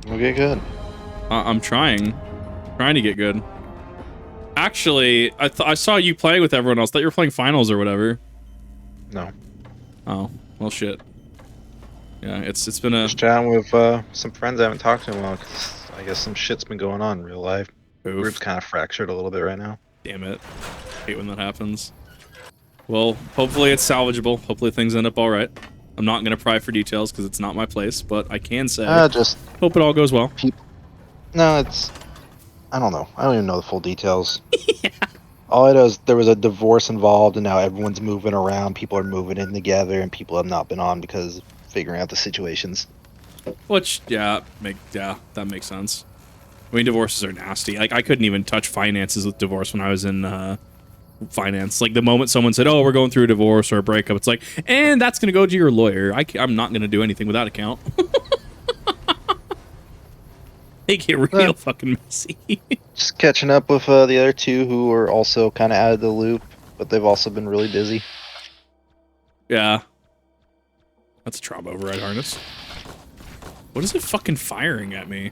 We'll get good. I'm trying to get good. Actually, I saw you playing with everyone else. Thought you were playing finals or whatever. No. Oh, well, shit. Yeah, it's been a... Just chatting with some friends I haven't talked to in a while, because I guess some shit's been going on in real life. Oof. Group's kind of fractured a little bit right now. Damn it. Hate when that happens. Well, hopefully it's salvageable. Hopefully things end up all right. I'm not going to pry for details because it's not my place, but I can say Just hope it all goes well. No, it's... I don't know. I don't even know the full details. Yeah. All I know is there was a divorce involved, and now everyone's moving around. People are moving in together, and people have not been on because figuring out the situations. Which, yeah, that makes sense. I mean, divorces are nasty. Like, I couldn't even touch finances with divorce when I was in finance. Like, the moment someone said, oh, we're going through a divorce or a breakup, it's like, and that's going to go to your lawyer. I'm not going to do anything with that account. They get real fucking messy. Just catching up with the other two who are also kind of out of the loop, but they've also been really busy. Yeah. That's a trauma override harness. What is it fucking firing at me?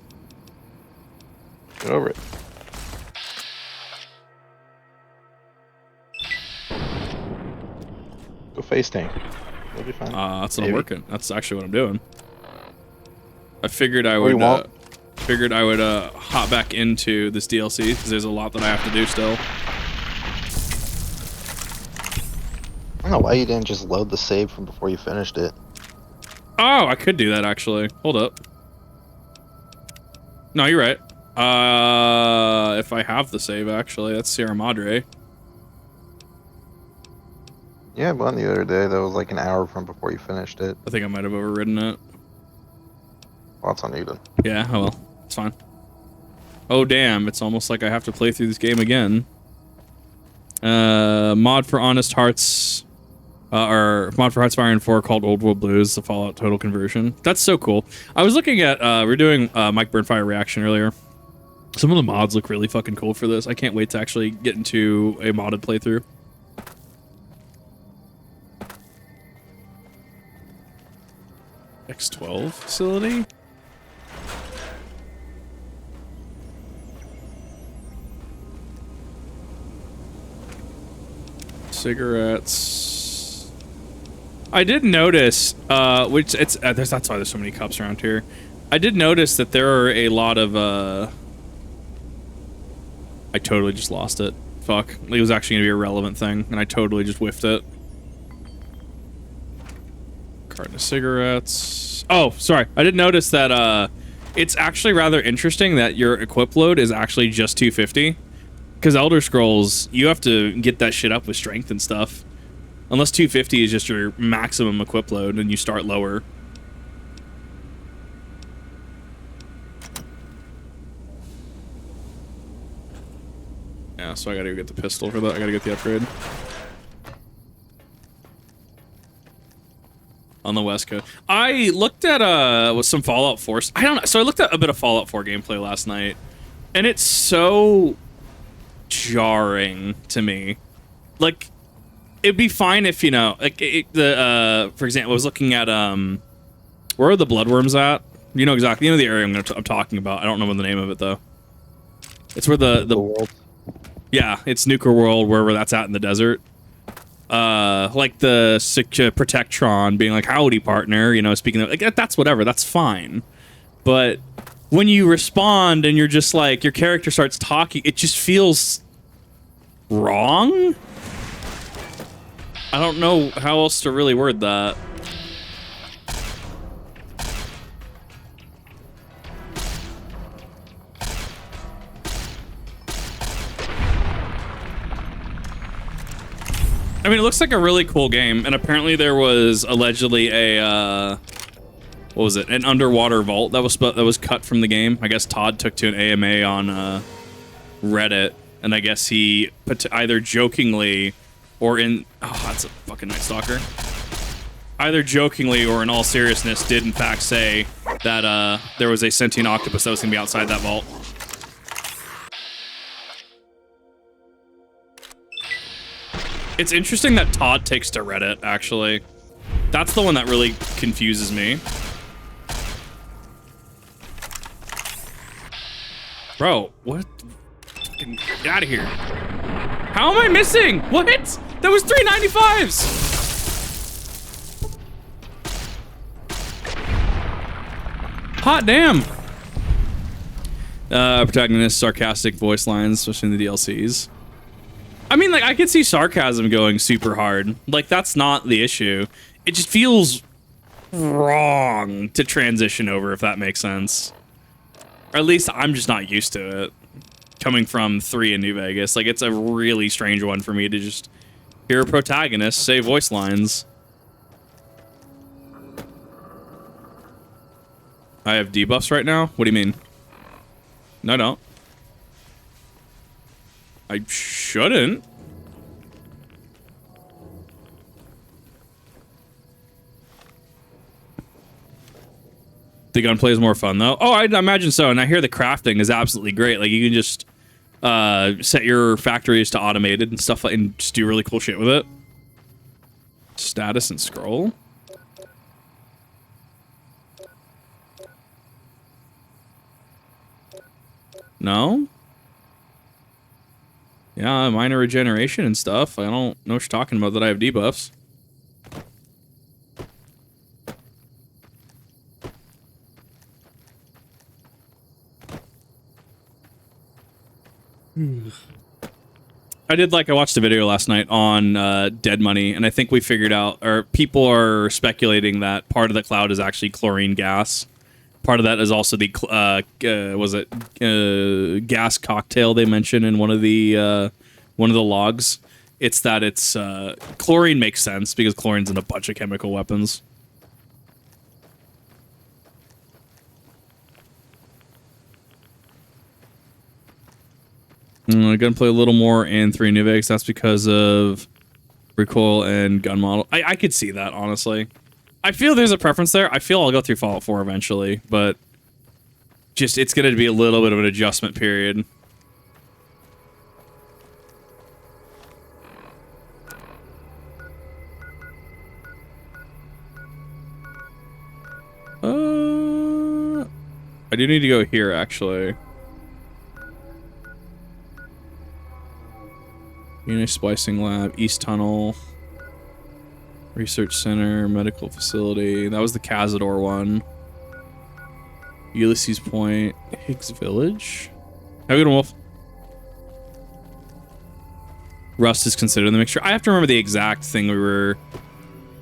Get over it. Go face tank. You'll be fine. That's what I'm working. That's actually what I'm doing. I figured I would hop back into this DLC because there's a lot that I have to do still. I don't know why you didn't just load the save from before you finished it. Oh, I could do that actually. Hold up. No, you're right. If I have the save actually, that's Sierra Madre. Yeah, but on the other day, that was like an hour from before you finished it. I think I might have overridden it. Well, that's on you then. Yeah, oh well. It's fine. Oh, damn. It's almost like I have to play through this game again. Mod for Honest Hearts... or mod for Hearts Fire and 4 called Old World Blues, the Fallout Total Conversion. That's so cool. I was looking at... we were doing Mike Burnfire reaction earlier. Some of the mods look really fucking cool for this. I can't wait to actually get into a modded playthrough. X12 facility? Cigarettes. I did notice, that's why there's so many cups around here. I did notice that there are a lot of, I totally just lost it. Fuck. It was actually gonna be a relevant thing, and I totally just whiffed it. Carton of cigarettes. Oh, sorry. I did notice that, it's actually rather interesting that your equip load is actually just 250. Because Elder Scrolls, you have to get that shit up with strength and stuff. Unless 250 is just your maximum equip load and you start lower. Yeah, so I gotta go get the pistol for that. I gotta get the upgrade. On the West Coast. I looked at with some Fallout 4. I don't know. So I looked at a bit of Fallout 4 gameplay last night. And it's so jarring to me. Like, it'd be fine if, you know, like for example, I was looking at where are the bloodworms at? You know exactly, you know the area I'm talking about. I don't know the name of it though. It's where the world. Yeah, it's Nuclear World, wherever that's at in the desert. Like the Protectron being like, howdy partner, you know, speaking of, like, that's whatever, that's fine. But when you respond and you're just like, your character starts talking, it just feels wrong? I don't know how else to really word that. I mean, it looks like a really cool game, and apparently there was allegedly a, what was it? An underwater vault that was cut from the game. I guess Todd took to an AMA on Reddit, and I guess he either jokingly or in... Oh, that's a fucking Night Stalker. Either jokingly or in all seriousness did in fact say that there was a sentient octopus that was going to be outside that vault. It's interesting that Todd takes to Reddit, actually. That's the one that really confuses me. Bro, what? Fucking get out of here. How am I missing? What? That was 395s. Hot damn. Protagonist, sarcastic voice lines, especially in the DLCs. I mean, like, I could see sarcasm going super hard. Like, that's not the issue. It just feels wrong to transition over, if that makes sense. Or at least I'm just not used to it. Coming from 3 in New Vegas. Like, it's a really strange one for me to just hear a protagonist say voice lines. I have debuffs right now? What do you mean? No, I don't. I shouldn't. The gunplay is more fun, though. Oh, I imagine so. And I hear the crafting is absolutely great. Like, you can just set your factories to automated and stuff, and just do really cool shit with it. Status and scroll. No? Yeah, minor regeneration and stuff. I don't know what you're talking about that I have debuffs. I watched a video last night on dead money, and I think we figured out, or people are speculating that part of the cloud is actually chlorine gas. Part of that is also the gas cocktail they mentioned in one of the logs. It's that it's chlorine makes sense because chlorine's in a bunch of chemical weapons. Gunplay a little more in 3 New Vegas. That's because of recoil and gun model. I could see that, honestly. I feel there's a preference there. I feel I'll go through Fallout 4 eventually, but just it's going to be a little bit of an adjustment period. I do need to go here, actually. Unit Splicing Lab, East Tunnel, Research Center, Medical Facility. That was the Cazador one. Ulysses Point, Higgs Village. Have a good one, Wolf. Rust is considered in the mixture. I have to remember the exact thing we were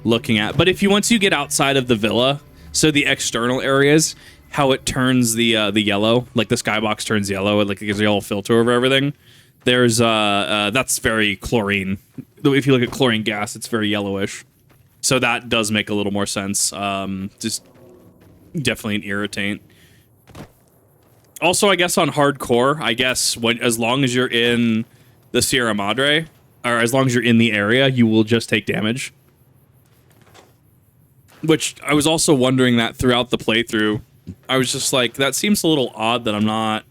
looking at. But if you once you get outside of the villa, so the external areas, how it turns the yellow, like the skybox turns yellow, like it gives a yellow filter over everything. There's that's very chlorine. If you look at chlorine gas, it's very yellowish. So that does make a little more sense. Just definitely an irritant. Also, I guess on hardcore, I guess as long as you're in the Sierra Madre, or as long as you're in the area, you will just take damage. Which I was also wondering that throughout the playthrough. I was just like, that seems a little odd that I'm not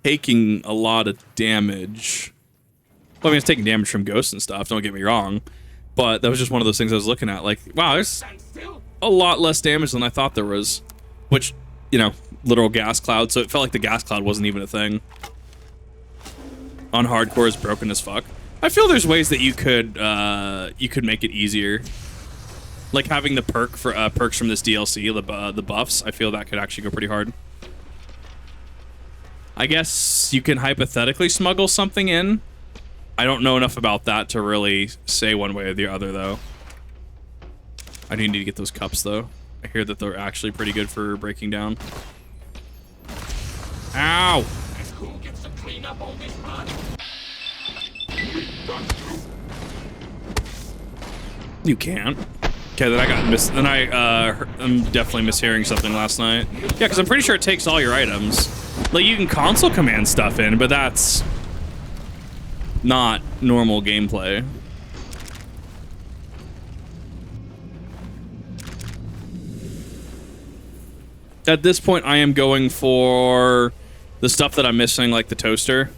taking a lot of damage. Well, I mean, it's taking damage from ghosts and stuff, don't get me wrong. But that was just one of those things I was looking at. Like, wow, there's a lot less damage than I thought there was. Which, you know, literal gas cloud, so it felt like the gas cloud wasn't even a thing. On hardcore is broken as fuck. I feel there's ways that you could make it easier. Like having the perks from this DLC, the buffs, I feel that could actually go pretty hard. I guess you can hypothetically smuggle something in. I don't know enough about that to really say one way or the other, though. I do need to get those cups, though. I hear that they're actually pretty good for breaking down. Ow! Who gets to clean up all this blood? You can't. Okay, then I got I'm definitely mishearing something last night. Yeah, because I'm pretty sure it takes all your items. Like, you can console command stuff in, but that's not normal gameplay. At this point, I am going for the stuff that I'm missing, like the toaster.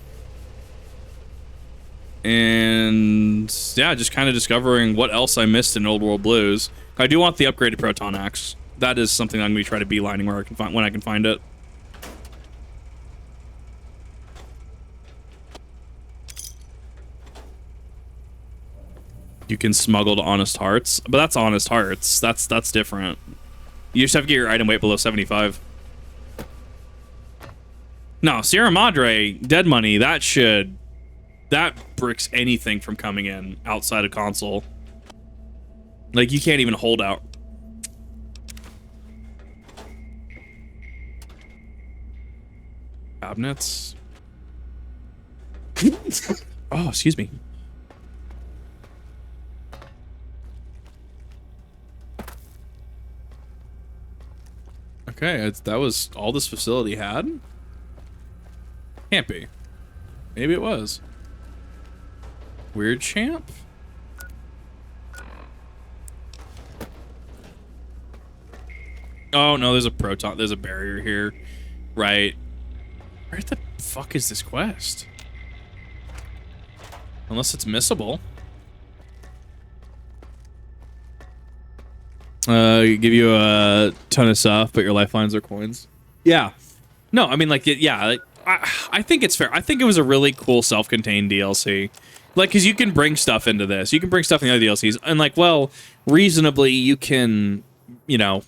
And yeah, just kind of discovering what else I missed in Old World Blues. I do want the upgraded proton axe. That is something I'm going to try to beelining where I can find when I can find it. You can smuggle to Honest Hearts, but that's Honest Hearts. That's different. You just have to get your item weight below 75. No, Sierra Madre, Dead Money, that bricks anything from coming in outside of console. Like, you can't even hold out. Cabinets. Oh, excuse me. Okay, that was all this facility had? Can't be. Maybe it was. Weird champ? Oh, no, there's a proton. There's a barrier here. Right. Where the fuck is this quest? Unless it's missable. Give you a ton of stuff, but your lifelines are coins. Yeah. No, I mean, like, yeah, like, I think it's fair. I think it was a really cool self-contained DLC. Like, because you can bring stuff into this. You can bring stuff in the other DLCs. And, like, well, reasonably, you can, you know,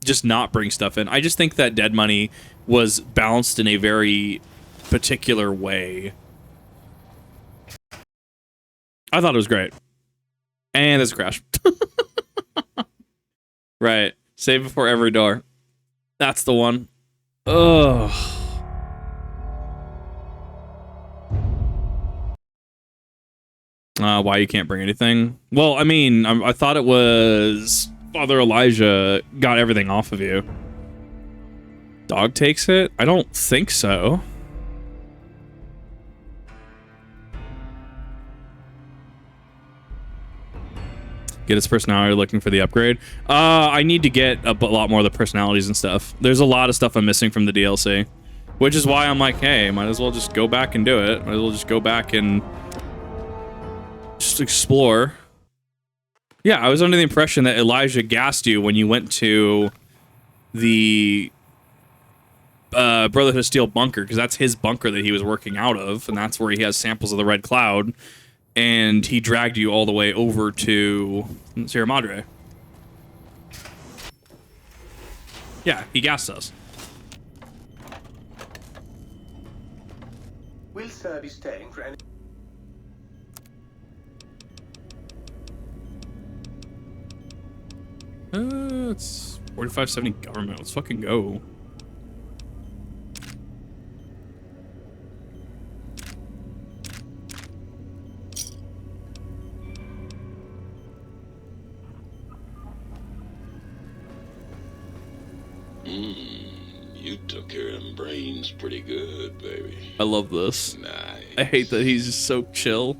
just not bring stuff in. I just think that Dead Money was balanced in a very particular way. I thought it was great. And there's a crash. Right. Save before every door. That's the one. Ugh. Why you can't bring anything? Well, I mean, I thought it was Father Elijah got everything off of you. Dog takes it? I don't think so. Get his personality looking for the upgrade. I need to get a lot more of the personalities and stuff. There's a lot of stuff I'm missing from the DLC. Which is why I'm like, hey, might as well just go back and do it. Might as well just go back and just explore. Yeah, I was under the impression that Elijah gassed you when you went to the Brotherhood of Steel bunker, because that's his bunker that he was working out of, and that's where he has samples of the Red Cloud. And he dragged you all the way over to Sierra Madre. Yeah, he gassed us. Will Sir be staying for any... It's 4570 government. Let's fucking go. You took care of them brains pretty good, baby. I love this. Nice. I hate that he's just so chill.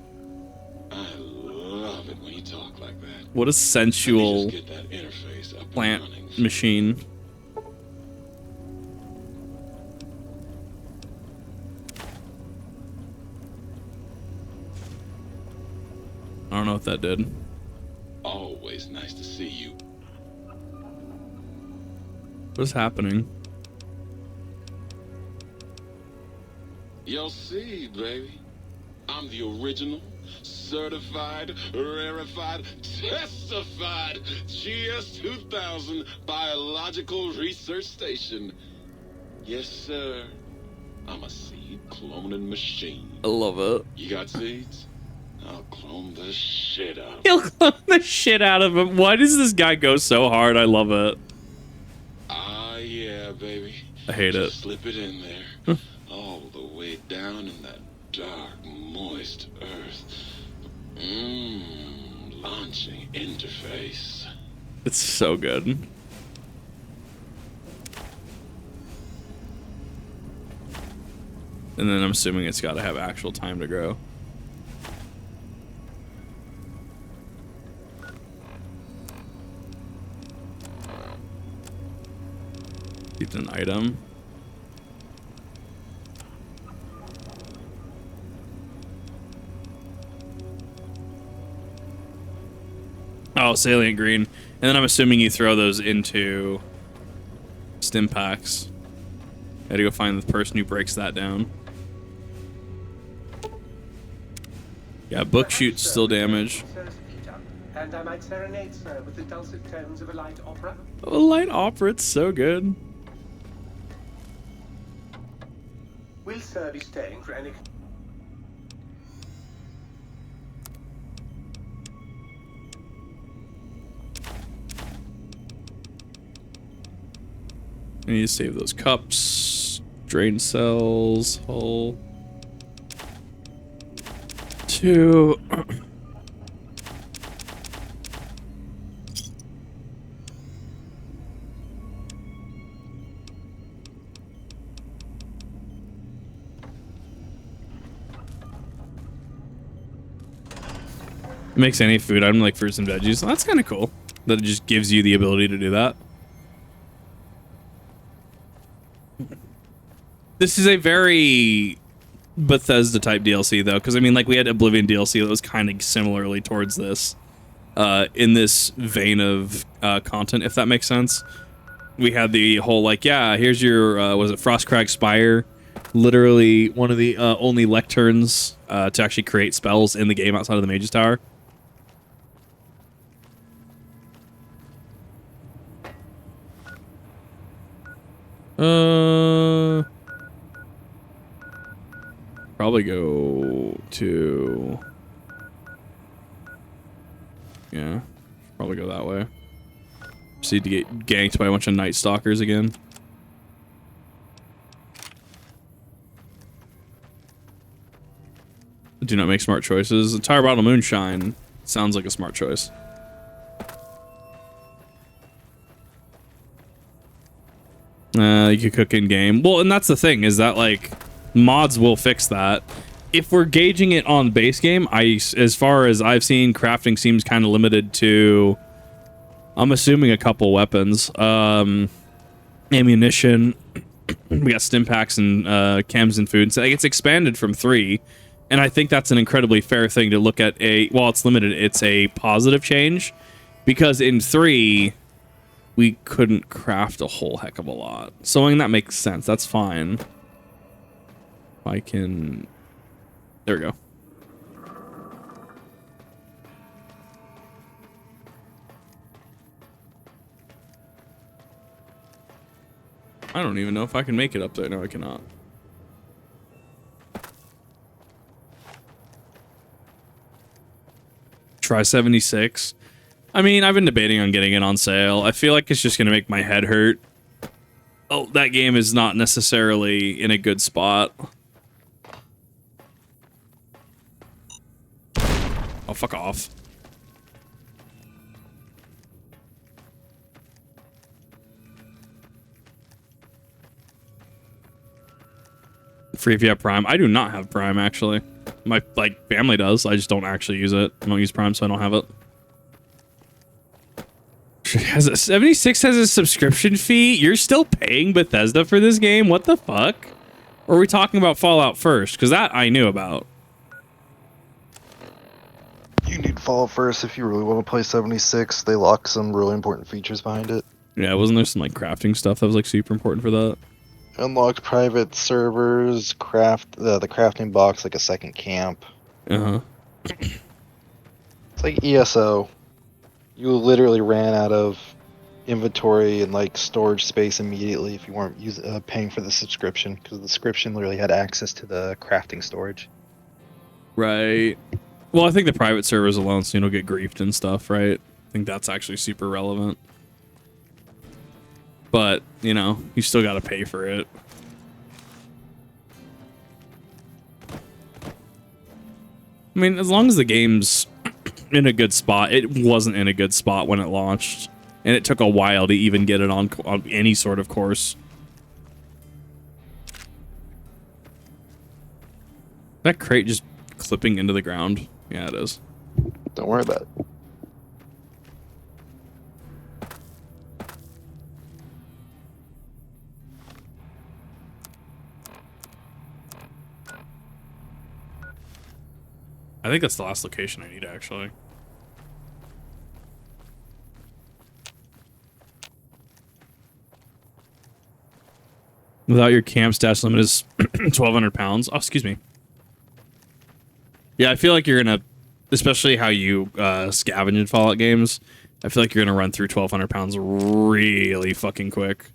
I love it when you talk like that. What a sensual Let me just get that interface up and plant running. machine. I don't know what that did. Always nice to see you. What is happening? You'll see, baby. I'm the original, certified, rarefied, testified GS-2000 Biological Research Station. Yes, sir. I'm a seed cloning machine. I love it. You got seeds? I'll clone the shit out of them. He'll clone the shit out of him. Why does this guy go so hard? I love it. Ah, yeah, baby. I hate it. Just slip it in there. All the way down in that dark, moist earth. Launching interface. It's so good. And then I'm assuming it's got to have actual time to grow. It's an item. Oh, salient green. And then I'm assuming you throw those into stim packs. I gotta go find the person who breaks that down. Yeah, book shoot's still damaged. And I might serenade, sir, with the dulcet tones of a light opera. A light opera, it's so good. Will sir be staying for any... I need to save those cups. Drain cells. Hull. 2. It makes any food item like fruits and veggies. That's kind of cool. That it just gives you the ability to do that. This is a very Bethesda type DLC though, because I mean, like we had Oblivion DLC that was kind of similarly towards this, in this vein of content, if that makes sense. We had the whole like, yeah, here's your was it Frostcrag Spire, literally one of the only lecterns to actually create spells in the game outside of the Mage's Tower. Probably go to... Yeah, probably go that way. Proceed to get ganked by a bunch of Night Stalkers again. Do not make smart choices. Entire bottle of moonshine sounds like a smart choice. You could cook in game. Well, and that's the thing is that like mods will fix that. If we're gauging it on base game, as far as I've seen, crafting seems kind of limited to, I'm assuming, a couple weapons, ammunition. We got stim packs and chems and food. So it's expanded from 3, and I think that's an incredibly fair thing to look at. While it's limited, it's a positive change, because in 3 we couldn't craft a whole heck of a lot. So I mean, that makes sense. That's fine. I can... There we go. I don't even know if I can make it up there. No, I cannot. Try 76. I mean, I've been debating on getting it on sale. I feel like it's just going to make my head hurt. Oh, that game is not necessarily in a good spot. Oh, fuck off. Free if you have Prime. I do not have Prime, actually. My family does. I just don't actually use it. I don't use Prime, so I don't have it. 76 has a subscription fee? You're still paying Bethesda for this game? What the fuck? Or are we talking about Fallout first? Because that I knew about. You need Fallout first if you really want to play 76. They lock some really important features behind it. Yeah, wasn't there some like crafting stuff that was like super important for that? Unlocked private servers, the crafting box, like a second camp. Uh-huh. It's like ESO. You literally ran out of inventory and like storage space immediately if you weren't paying for the subscription, because the subscription literally had access to the crafting storage. Right. Well, I think the private servers alone, so you don't get griefed and stuff, right? I think that's actually super relevant. But, you know, you still got to pay for it. I mean, as long as the game's in a good spot. It wasn't in a good spot when it launched, and it took a while to even get it on any sort of course. That crate just clipping into the ground? Yeah, it is. Don't worry about it. I think that's the last location I need, actually. Without your camp stash limit is 1,200 pounds. Oh, excuse me. Yeah, I feel like you're gonna especially how you scavenge in Fallout games, I feel like you're gonna run through 1,200 pounds really fucking quick.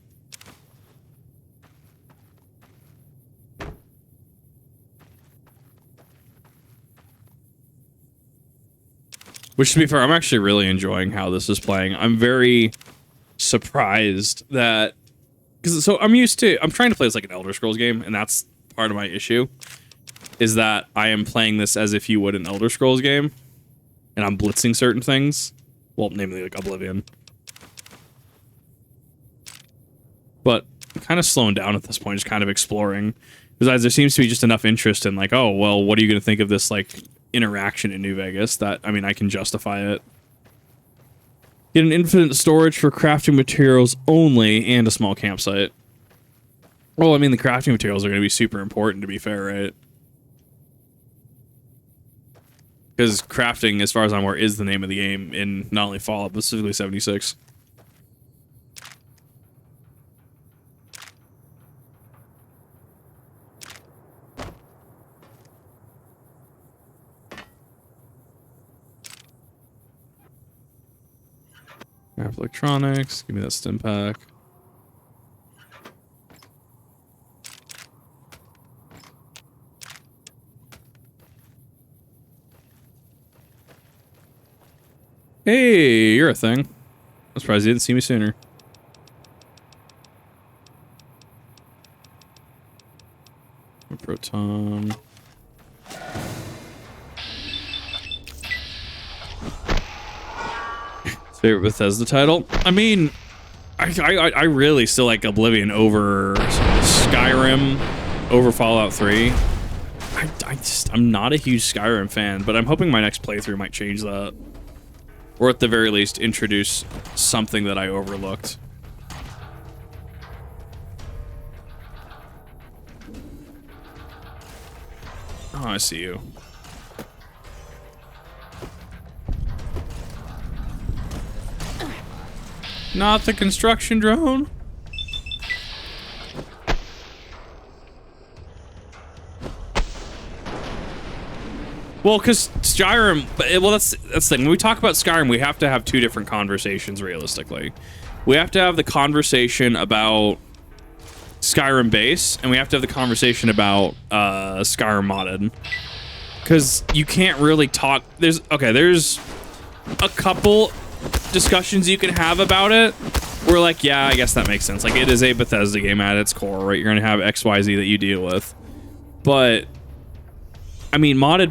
Which, to be fair, I'm actually really enjoying how this is playing. I'm very surprised that... Because so I'm trying to play this like an Elder Scrolls game, and that's part of my issue. Is that I am playing this as if you would an Elder Scrolls game. And I'm blitzing certain things. Well, namely like Oblivion. But I'm kind of slowing down at this point, just kind of exploring. Besides, there seems to be just enough interest in like, oh, well, what are you going to think of this like interaction in New Vegas that, I mean, I can justify it. Get an infinite storage for crafting materials only and a small campsite. Well, I mean, the crafting materials are going to be super important, to be fair, right? Because crafting, as far as I'm aware, is the name of the game in not only Fallout, but specifically 76. I have electronics. Give me that stim pack. Hey, you're a thing. I'm surprised you didn't see me sooner. A proton. Favorite Bethesda title? I mean, I really still like Oblivion over Skyrim, over Fallout 3. I'm not a huge Skyrim fan, but I'm hoping my next playthrough might change that. Or at the very least, introduce something that I overlooked. Oh, I see you. Not the construction drone. Well, because Skyrim, well, that's the thing. When we talk about Skyrim, we have to have two different conversations, realistically. We have to have the conversation about Skyrim base, and we have to have the conversation about Skyrim modded. Because you can't really talk... There's a couple discussions you can have about it. We're like, yeah, I guess that makes sense. Like, it is a Bethesda game at its core, right? You're going to have XYZ that you deal with. But... I mean, modded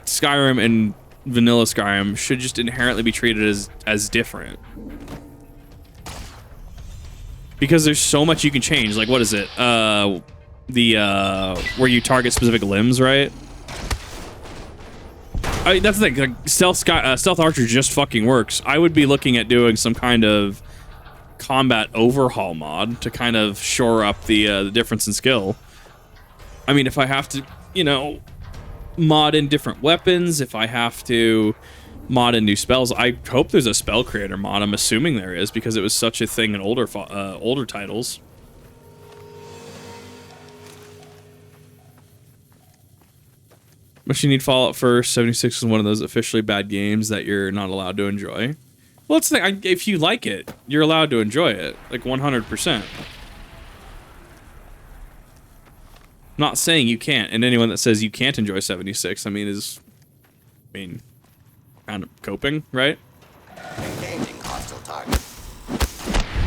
Skyrim and vanilla Skyrim should just inherently be treated as different. Because there's so much you can change. Like, what is it? Where you target specific limbs, right? That's the thing. Like, stealth archer just fucking works. I would be looking at doing some kind of combat overhaul mod to kind of shore up the difference in skill. I mean, if I have to, you know, mod in different weapons, if I have to mod in new spells, I hope there's a spell creator mod. I'm assuming there is, because it was such a thing in older titles. But you need Fallout first. 76 is one of those officially bad games that you're not allowed to enjoy. Well, it's the thing. If you like it, you're allowed to enjoy it, like 100%. Not saying you can't, and anyone that says you can't enjoy 76, I mean, kind of coping, right? Engaging hostile target.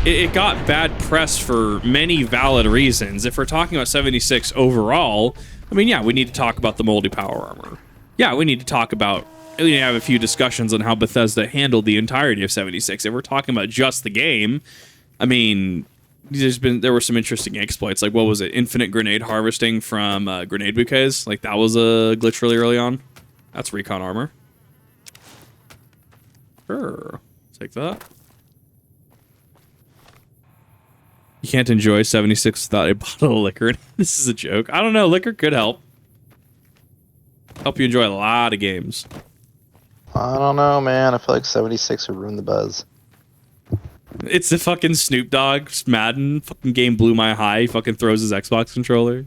It got bad press for many valid reasons. If we're talking about 76 overall, I mean, yeah, we need to talk about the moldy power armor. Yeah, we need to have a few discussions on how Bethesda handled the entirety of 76. If we're talking about just the game, I mean... There were some interesting exploits, like what was it, infinite grenade harvesting from grenade bouquets. Like that was a glitch really early on. That's recon armor. Sure, take that. You can't enjoy 76 without a bottle of liquor. This is a joke. I don't know. Liquor could help you enjoy a lot of games. I don't know, man. I feel like 76 would ruin the buzz. It's the fucking Snoop Dogg Madden fucking game blew my high. He fucking throws his Xbox controller.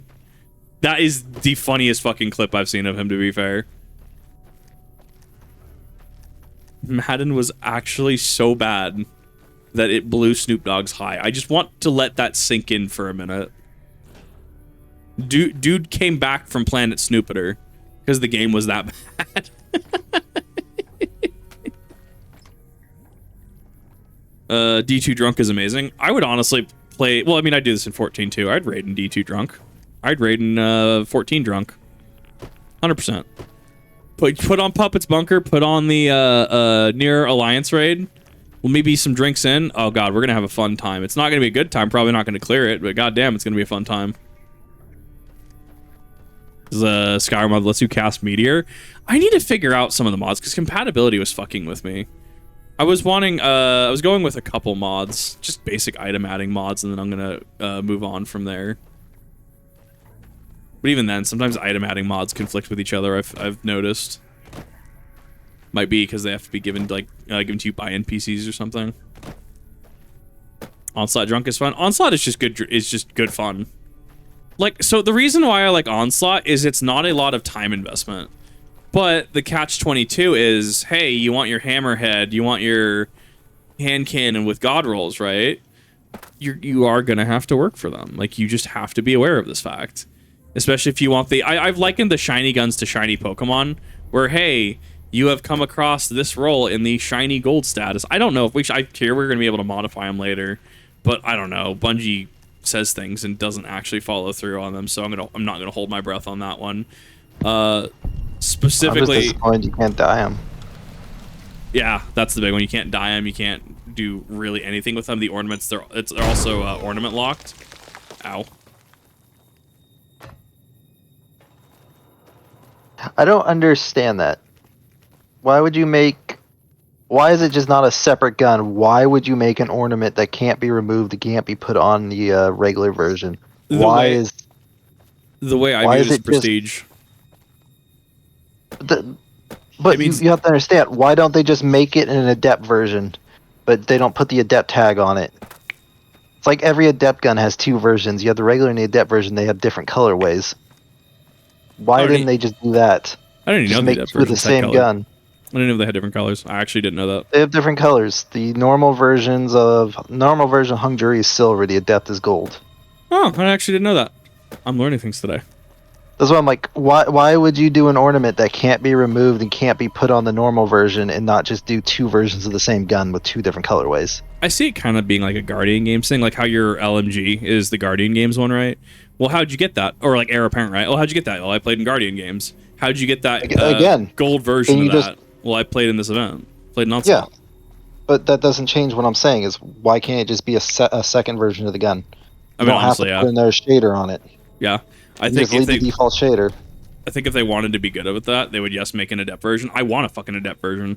That is the funniest fucking clip I've seen of him, to be fair. Madden was actually so bad that it blew Snoop Dogg's high. I just want to let that sink in for a minute. Dude came back from Planet Snoopeter because the game was that bad. D2 Drunk is amazing. I would honestly play... Well, I mean, I do this in 14 too. I'd raid in D2 Drunk. I'd raid in 14 Drunk. 100%. Put on Puppet's Bunker. Put on the Near Alliance raid. Well, maybe some drinks in. Oh, God, we're going to have a fun time. It's not going to be a good time. Probably not going to clear it, but goddamn, it's going to be a fun time. The Skyrim mod lets you cast Meteor. I need to figure out some of the mods because compatibility was fucking with me. I was wanting, I was going with a couple mods, just basic item adding mods, and then I'm gonna move on from there. But even then, sometimes item adding mods conflict with each other. I've noticed. Might be because they have to be given like given to you by NPCs or something. Onslaught Drunk is fun. Onslaught is just good. Is just good fun. Like, so the reason why I like Onslaught is it's not a lot of time investment. But the catch-22 is, hey, you want your hammerhead, you want your hand cannon with god rolls, right? You are gonna have to work for them. Like, you just have to be aware of this fact. Especially if you want the... I've likened the shiny guns to shiny Pokemon, where, hey, you have come across this roll in the shiny gold status. I don't know if I hear we're gonna be able to modify them later, but I don't know. Bungie says things and doesn't actually follow through on them, so I'm not gonna hold my breath on that one. Specifically, I'm just disappointed you can't dye them. Yeah, that's the big one. You can't dye them. You can't do really anything with them. The ornaments, they're also ornament locked. Ow. I don't understand that. Why would you make... Why is it just not a separate gun? Why would you make an ornament that can't be removed, that can't be put on the regular version? The way I view it is prestige. But you have to understand, why don't they just make it in an adept version, but they don't put the adept tag on it? It's like every adept gun has two versions. You have the regular and the adept version. They have different colorways. Why didn't they just do that? I didn't even know just make two of the same gun. I didn't know they had different colors. I actually didn't know that. They have different colors. The normal version Hung Jury is silver. The adept is gold. Oh, I actually didn't know that. I'm learning things today. That's why I'm like, why would you do an ornament that can't be removed and can't be put on the normal version and not just do two versions of the same gun with two different colorways? I see it kind of being like a Guardian Games thing, like how your LMG is the Guardian Games one, right? Well, how'd you get that? Or like Heir Apparent, right? Well, how'd you get that? Well, I played in Guardian Games. How'd you get that again gold version of that? Well, I played in this event. Played in Onslaught. Yeah, but that doesn't change what I'm saying. Is why can't it just be a second version of the gun? I mean, honestly, have to put another shader on it. Yeah, I think just leave the default shader. I think if they wanted to be good with that, they would just make an adept version. I want a fucking adept version.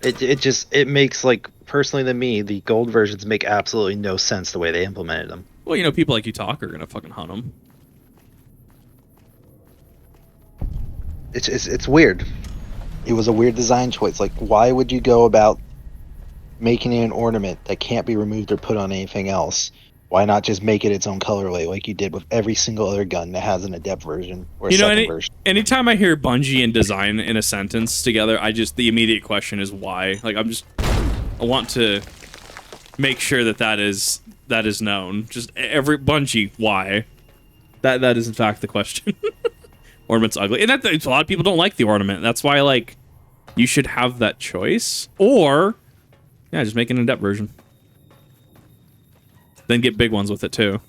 It makes, like, personally to me, the gold versions make absolutely no sense the way they implemented them. Well, you know, people like you talk are gonna fucking hunt them. It's weird. It was a weird design choice. Like, why would you go about making it an ornament that can't be removed or put on anything else? Why not just make it its own colorway like you did with every single other gun that has an adept version or a second version? Anytime I hear Bungie and design in a sentence together, the immediate question is why. Like, I want to make sure that is known. Just every Bungie, why? That is in fact the question. Ornament's ugly, and a lot of people don't like the ornament. That's why, like, you should have that choice, or yeah, just make an adept version. Then get big ones with it too.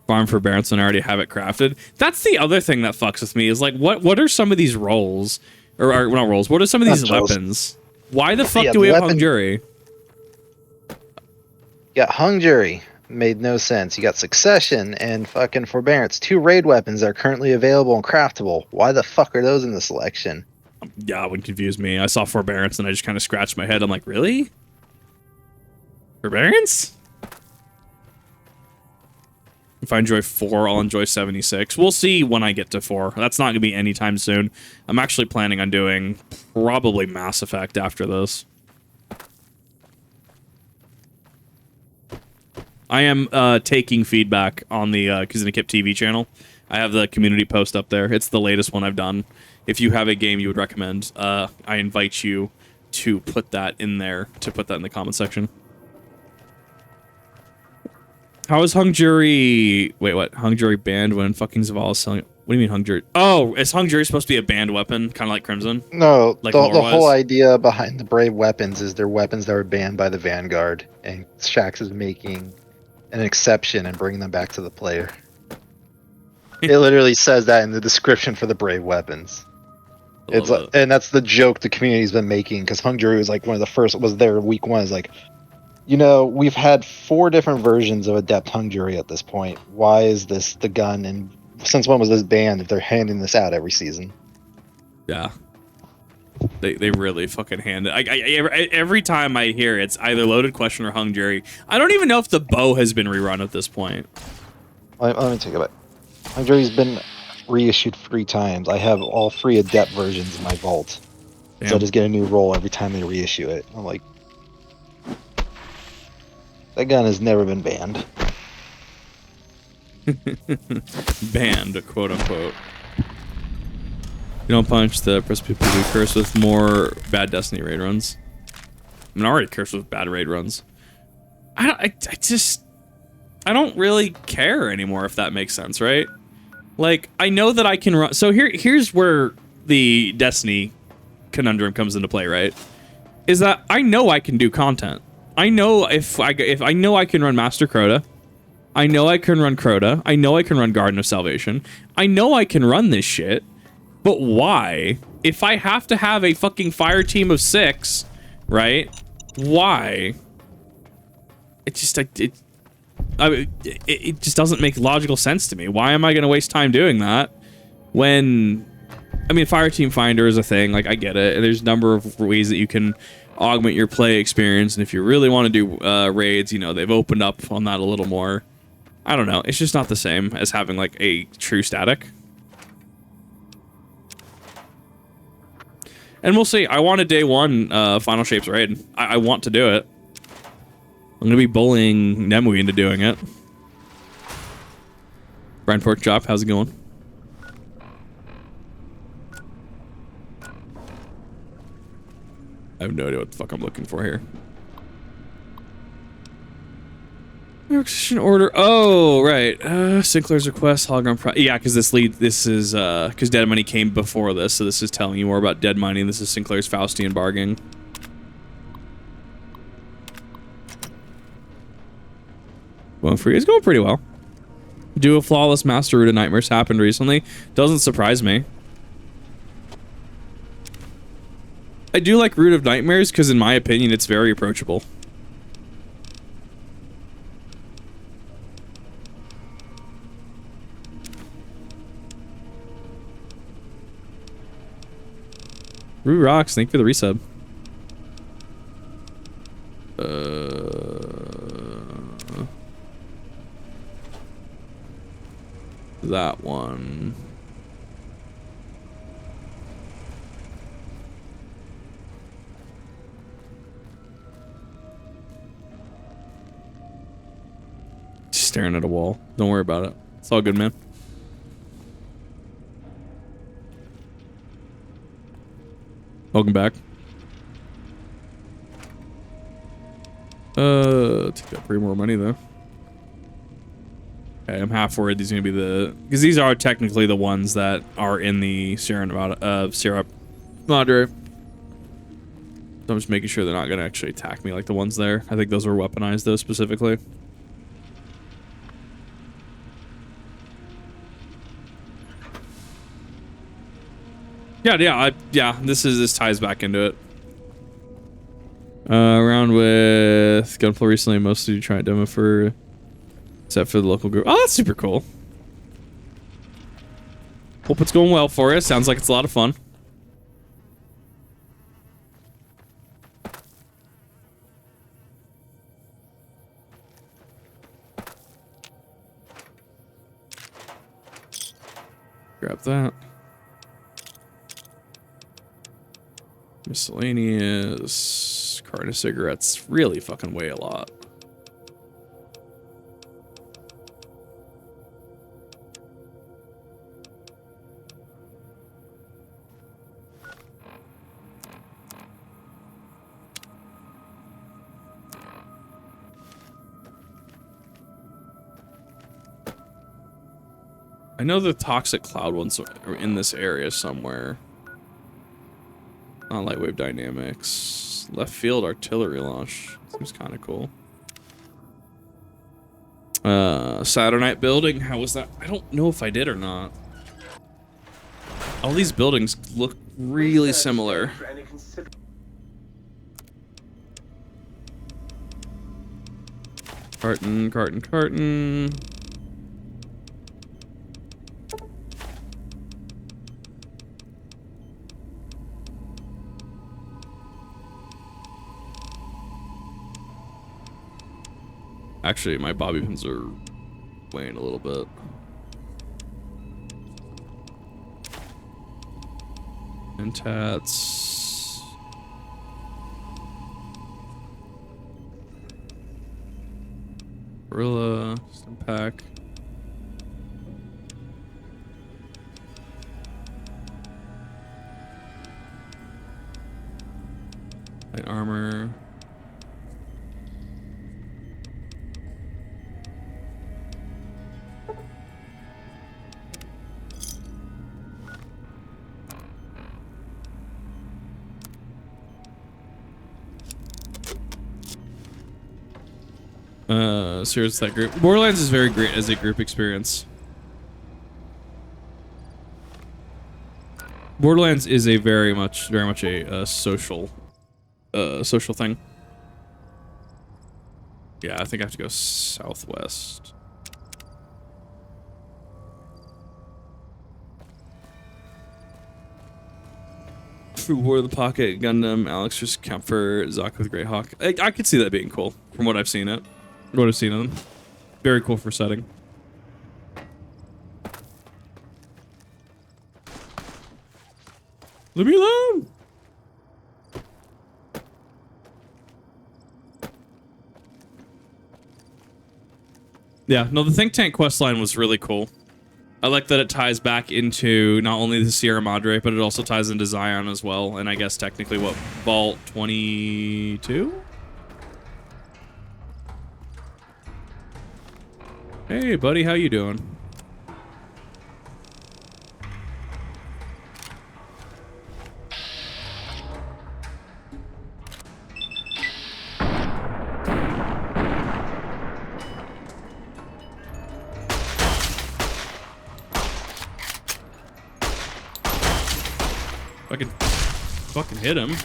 Farm for Barents and I already have it crafted. That's the other thing that fucks with me is like, what are some of these rolls, or not rolls? What are some of these weapons? Why the fuck do we have Hung Jury? You got Hung Jury. Made no sense. You got Succession and fucking Forbearance. Two raid weapons that are currently available and craftable. Why the fuck are those in the selection? Yeah, it would confuse me. I saw Forbearance and I just kind of scratched my head. I'm like, really? Forbearance? If I enjoy 4, I'll enjoy 76. We'll see when I get to 4. That's not going to be anytime soon. I'm actually planning on doing probably Mass Effect after this. I am taking feedback on the Kizuna Kip TV channel. I have the community post up there. It's the latest one I've done. If you have a game you would recommend, I invite you to put that in there, to put that in the comment section. How is Hung Jury... Wait, what? Hung Jury banned when fucking Zavala is selling... What do you mean Hung Jury? Oh, is Hung Jury supposed to be a banned weapon? Kind of like Crimson? No, Like the lore-wise? whole idea behind the Brave weapons is they're weapons that were banned by the Vanguard, and Shaxx is making an exception and bringing them back to the player. It literally says that in the description for the Brave weapons. It's like, and that's the joke the community's been making, because Hung Jury was like one of the first, was there week one, is like, you know, we've had 4 different versions of Adept Hung Jury at this point. Why is this the gun, and since when was this banned if they're handing this out every season? Yeah. They really fucking hand it. Every time I hear it's either Loaded Question or Hung Jury. I don't even know if the bow has been rerun at this point. Let me take it back. Hung Jury's been reissued 3 times. I have all 3 Adept versions in my vault. Damn. So I just get a new roll every time they reissue it. I'm like, that gun has never been banned. Banned, quote unquote. You don't punch the press people who curse with more bad Destiny raid runs. I'm already cursed with bad raid runs. I don't really care anymore, if that makes sense, right? Like, I know that I can run. So here's where the Destiny conundrum comes into play, right? Is that I know I can do content. I know if I know I can run Master Crota. I know I can run Crota. I know I can run Garden of Salvation. I know I can run this shit. But why? If I have to have a fucking fire team of 6, right? Why? It just it just doesn't make logical sense to me. Why am I going to waste time doing that when, I mean, Fire Team Finder is a thing. Like, I get it. There's a number of ways that you can augment your play experience, and if you really want to do raids, you know, they've opened up on that a little more. I don't know. It's just not the same as having like a true static. And we'll see. I want a day 1 Final Shapes raid. I want to do it. I'm going to be bullying Nemui into doing it. Brian Porkchop, how's it going? I have no idea what the fuck I'm looking for here. Requisition order. Oh, right. Sinclair's request, hologram. Yeah, because this is because Dead Money came before this, so this is telling you more about Dead Money. This is Sinclair's Faustian bargaining. Going free is going pretty well. Do a flawless Master Root of Nightmares happened recently. Doesn't surprise me. I do like Root of Nightmares because, in my opinion, it's very approachable. Rue rocks. Thank you for the resub. That one. Just staring at a wall. Don't worry about it. It's all good, man. Welcome back. Take that pretty more money though. Okay, I'm half worried these are gonna be the, because these are technically the ones that are in the Sierra Nevada Sierra Madre. So I'm just making sure they're not gonna actually attack me like the ones there. I think those were weaponized though specifically. Yeah, this ties back into it. Around with Gunpla recently, mostly trying demo for, except for the local group. Oh, that's super cool. Hope it's going well for you. Sounds like it's a lot of fun. Grab that. Miscellaneous. Carton of cigarettes really fucking weigh a lot. I know the toxic cloud ones are in this area somewhere. Not light wave dynamics. Left field artillery launch. Seems kind of cool. Saturnite building. How was that? I don't know if I did or not. All these buildings look really similar. Carton, carton, carton. Actually, my bobby pins are weighing a little bit. And tats. Gorilla, stim pack. Light armor. Serious that group. Borderlands is very great as a group experience. Borderlands is a very much a social thing. Yeah, I think I have to go southwest. For War of the Pocket, Gundam, Alex just Comfort, Zoc with Greyhawk. I could see that being cool from what I've seen of them. Very cool for setting. Leave me alone. Yeah, no, the Think Tank questline was really cool. I like that it ties back into not only the Sierra Madre, but it also ties into Zion as well. And I guess technically what, Vault 22? Hey, buddy, how you doing? If I could fucking hit him.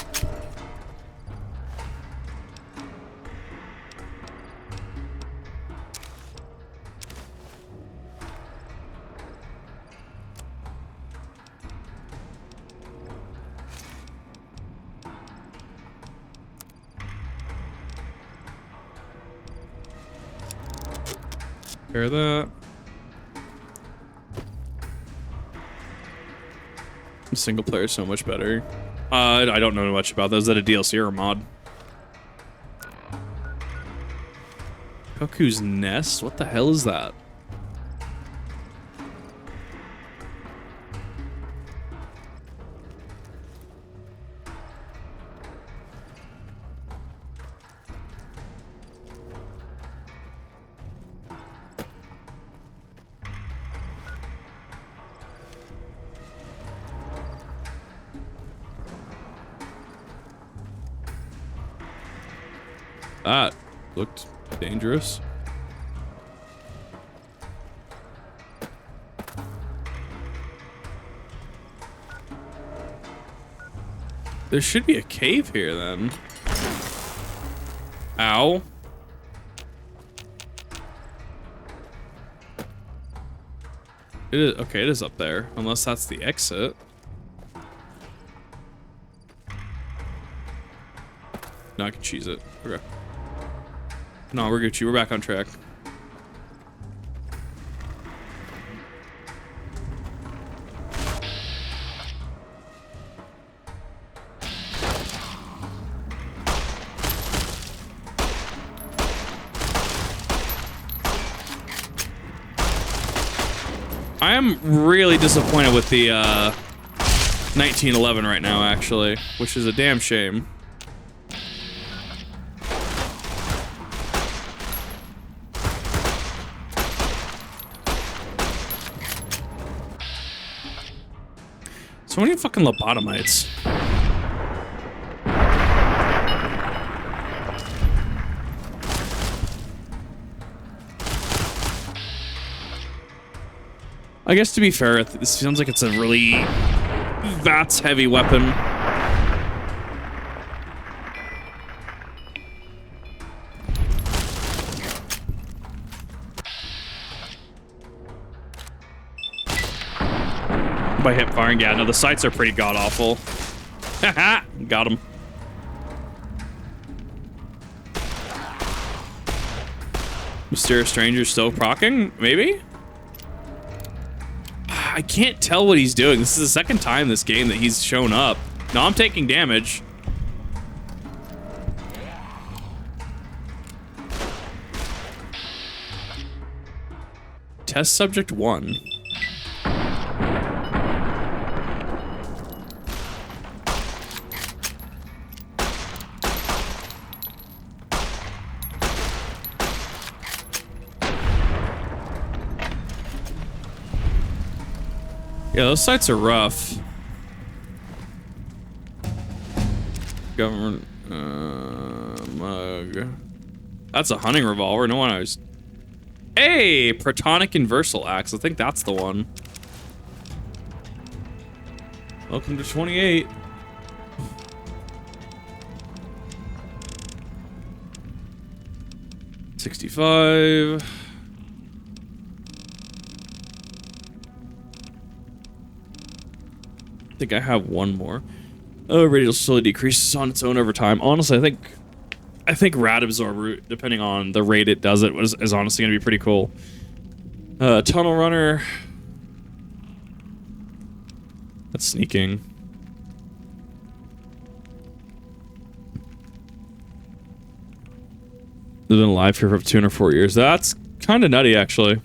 Hear that? Single player is so much better. I don't know much about those. Is that a DLC or a mod? Cuckoo's Nest? What the hell is that? That looked dangerous. There should be a cave here then. Ow. It is, okay, it is up there. Unless that's the exit. No, I can cheese it. Okay. No, we're Gucci. We're back on track. I am really disappointed with the 1911 right now, actually, which is a damn shame. So many fucking lobotomites. I guess to be fair, this sounds like it's a really VATS heavy weapon. By hip firing, yeah, no, the sights are pretty god awful. Haha, got him. Mysterious stranger still procking? Maybe? I can't tell what he's doing. This is the second time this game that he's shown up. No, I'm taking damage. Test subject 1. Yeah, those sites are rough. Government mug. That's a hunting revolver. No one knows. Hey, Protonic Inversal Axe. I think that's the one. Welcome to 28. $65. I think I have one more. Oh, radial slowly decreases on its own over time. Honestly, I think rad absorber, depending on the rate it does it, is honestly gonna be pretty cool. Tunnel runner. That's sneaking. They've been alive here for 2 or 4 years. That's kind of nutty, actually.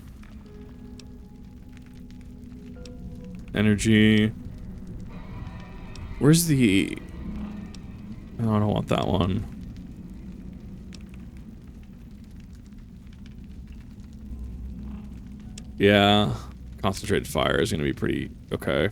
Energy. Where's the... Oh, I don't want that one. Yeah. Concentrated fire is going to be pretty okay.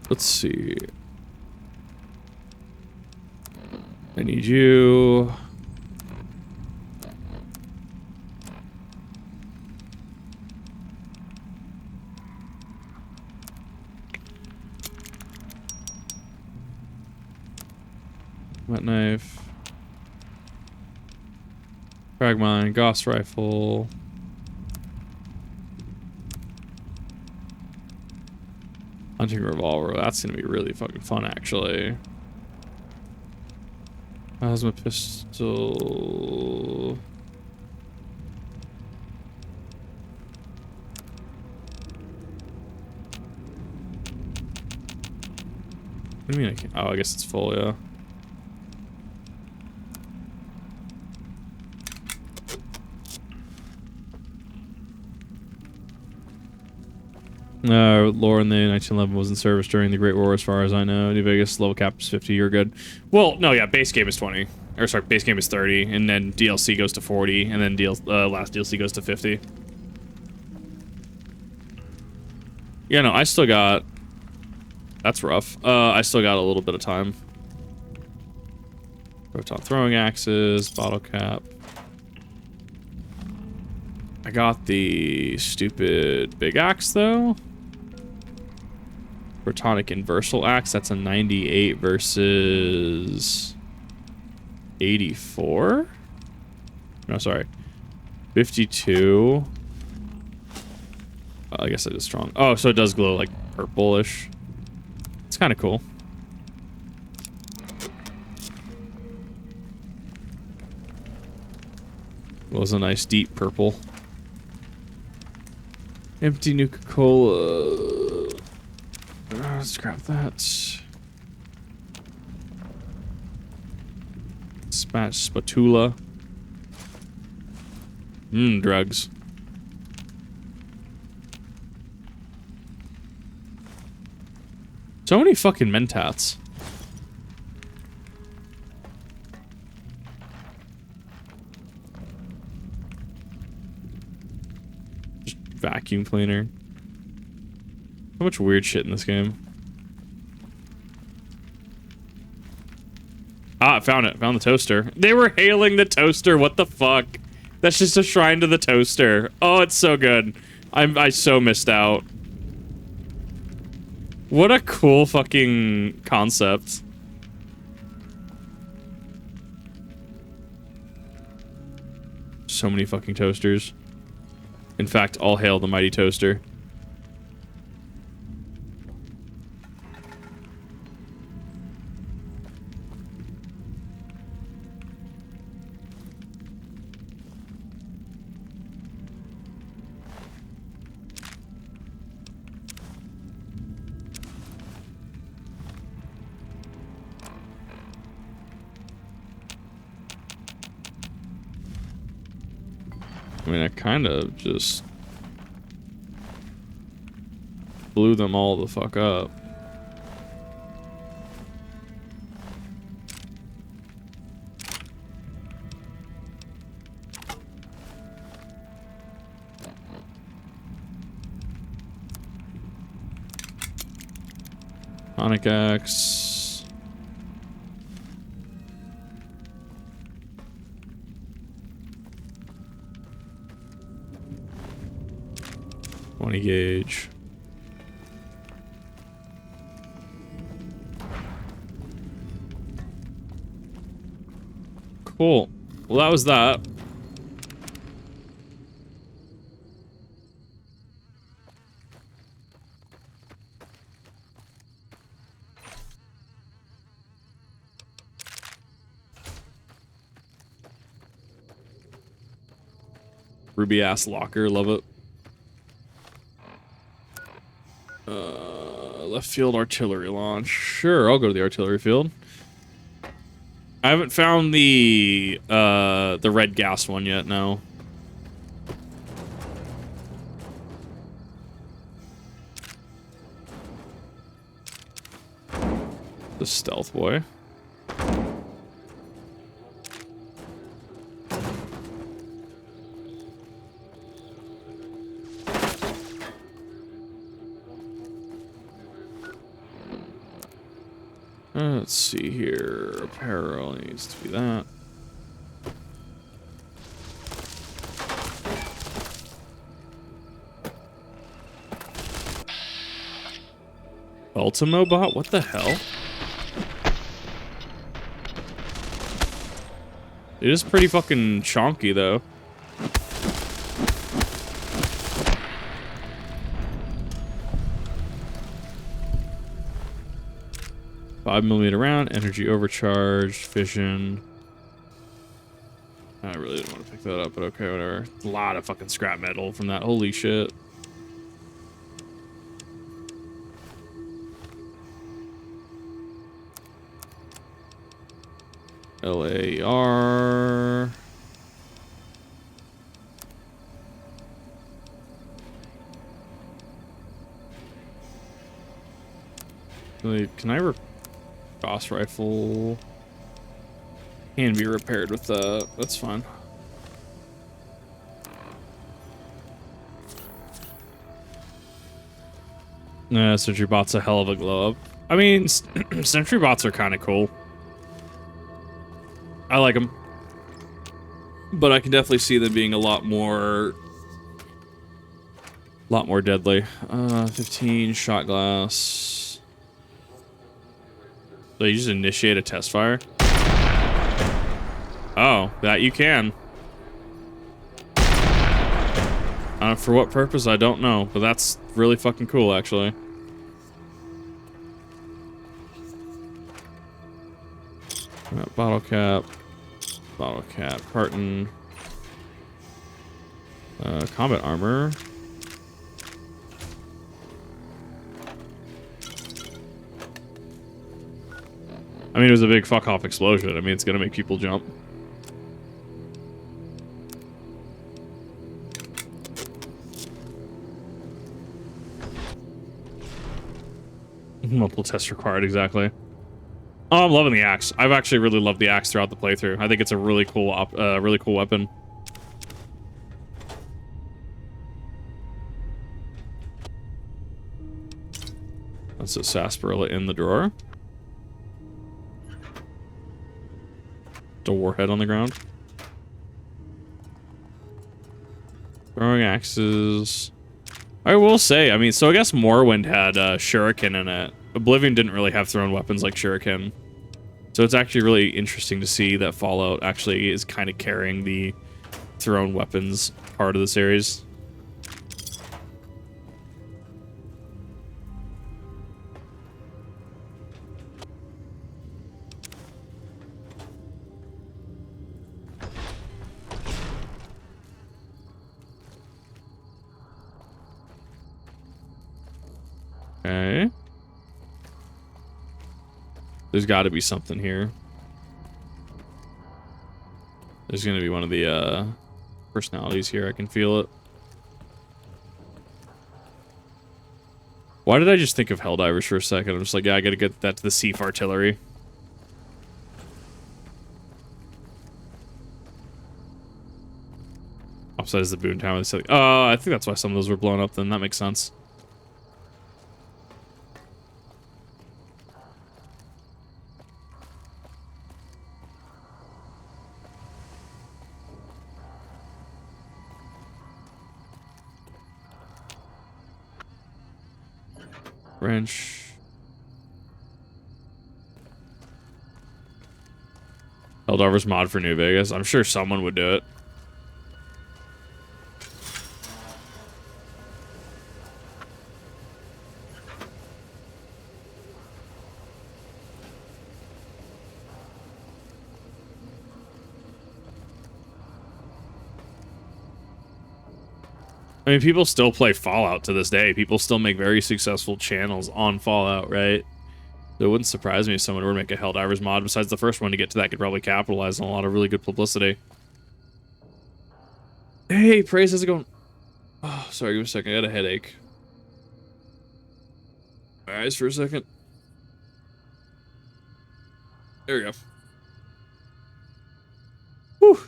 Let's see. I need you. Wet knife. Frag mine, Gauss rifle. Hunting revolver, that's gonna be really fucking fun, actually. Plasma pistol. What do you mean I can't? Oh, I guess it's full, yeah. Lore in the 1911 was in service during the Great War, as far as I know. New Vegas level cap is 50. You're good. Well, no, yeah, base game is 20. Or sorry, base game is 30, and then DLC goes to 40, and then last DLC goes to 50. Yeah, no, I still got... That's rough. I still got a little bit of time. Proton throwing axes, bottle cap. I got the stupid big axe, though. Protonic Inversal Axe, that's a 98 versus 84? No, sorry. 52. I guess it is strong. Oh, so it does glow like purplish. It's kind of cool. It was a nice deep purple. Empty Nuka-Cola. Let's grab that. Spatula. Drugs. So many fucking mentats. Just vacuum cleaner. So much weird shit in this game. Ah, I found it. Found the toaster. They were hailing the toaster. What the fuck? That's just a shrine to the toaster. Oh, it's so good. I so missed out. What a cool fucking concept. So many fucking toasters. In fact, all hail the mighty toaster. I mean, I kind of just blew them all the fuck up. Sonic Axe. Gauge. Cool. Well, that was that. Ruby ass locker, love it. Left field artillery launch. Sure, I'll go to the artillery field. I haven't found the red gas one yet, no. The stealth boy. Let's see here. Apparel needs to be that. Ultimo bot? What the hell? It is pretty fucking chonky though. $5mm round, energy overcharge, fission. I really didn't want to pick that up, but okay, whatever. A lot of fucking scrap metal from that. Holy shit. LAR. Can I Boss rifle can be repaired with that. That's fine. Nah, sentry bot's a hell of a glow up. I mean, sentry bots are kind of cool. I like them, but I can definitely see them being a lot more deadly. 15 shot glass. So you just initiate a test fire? Oh, that you can. For what purpose, I don't know, but that's really fucking cool, actually. Bottle cap, carton, combat armor. I mean, it was a big fuck off explosion. I mean, it's gonna make people jump. Multiple tests required, exactly. Oh, I'm loving the axe. I've actually really loved the axe throughout the playthrough. I think it's a really cool, really cool weapon. That's a sarsaparilla in the drawer. A warhead on the ground. Throwing axes. I will say, I mean, so I guess Morrowind had shuriken in it. Oblivion didn't really have thrown weapons like shuriken. So it's actually really interesting to see that Fallout actually is kind of carrying the thrown weapons part of the series. Okay. There's got to be something here. There's going to be one of the personalities here. I can feel it. Why did I just think of Helldivers for a second? I'm just like, yeah, I got to get that to the Sief artillery. Upside is the Boon Tower. Oh, I think that's why some of those were blown up then. That makes sense. Wrench. Helldivers mod for New Vegas. I'm sure someone would do it. I mean, people still play Fallout to this day. People still make very successful channels on Fallout, right? So it wouldn't surprise me if someone were to make a Helldivers mod. Besides the first one to get to that could probably capitalize on a lot of really good publicity. Hey, Praise, how's it going? Oh, sorry, give me a second. I got a headache. My eyes for a second. There we go. Whew.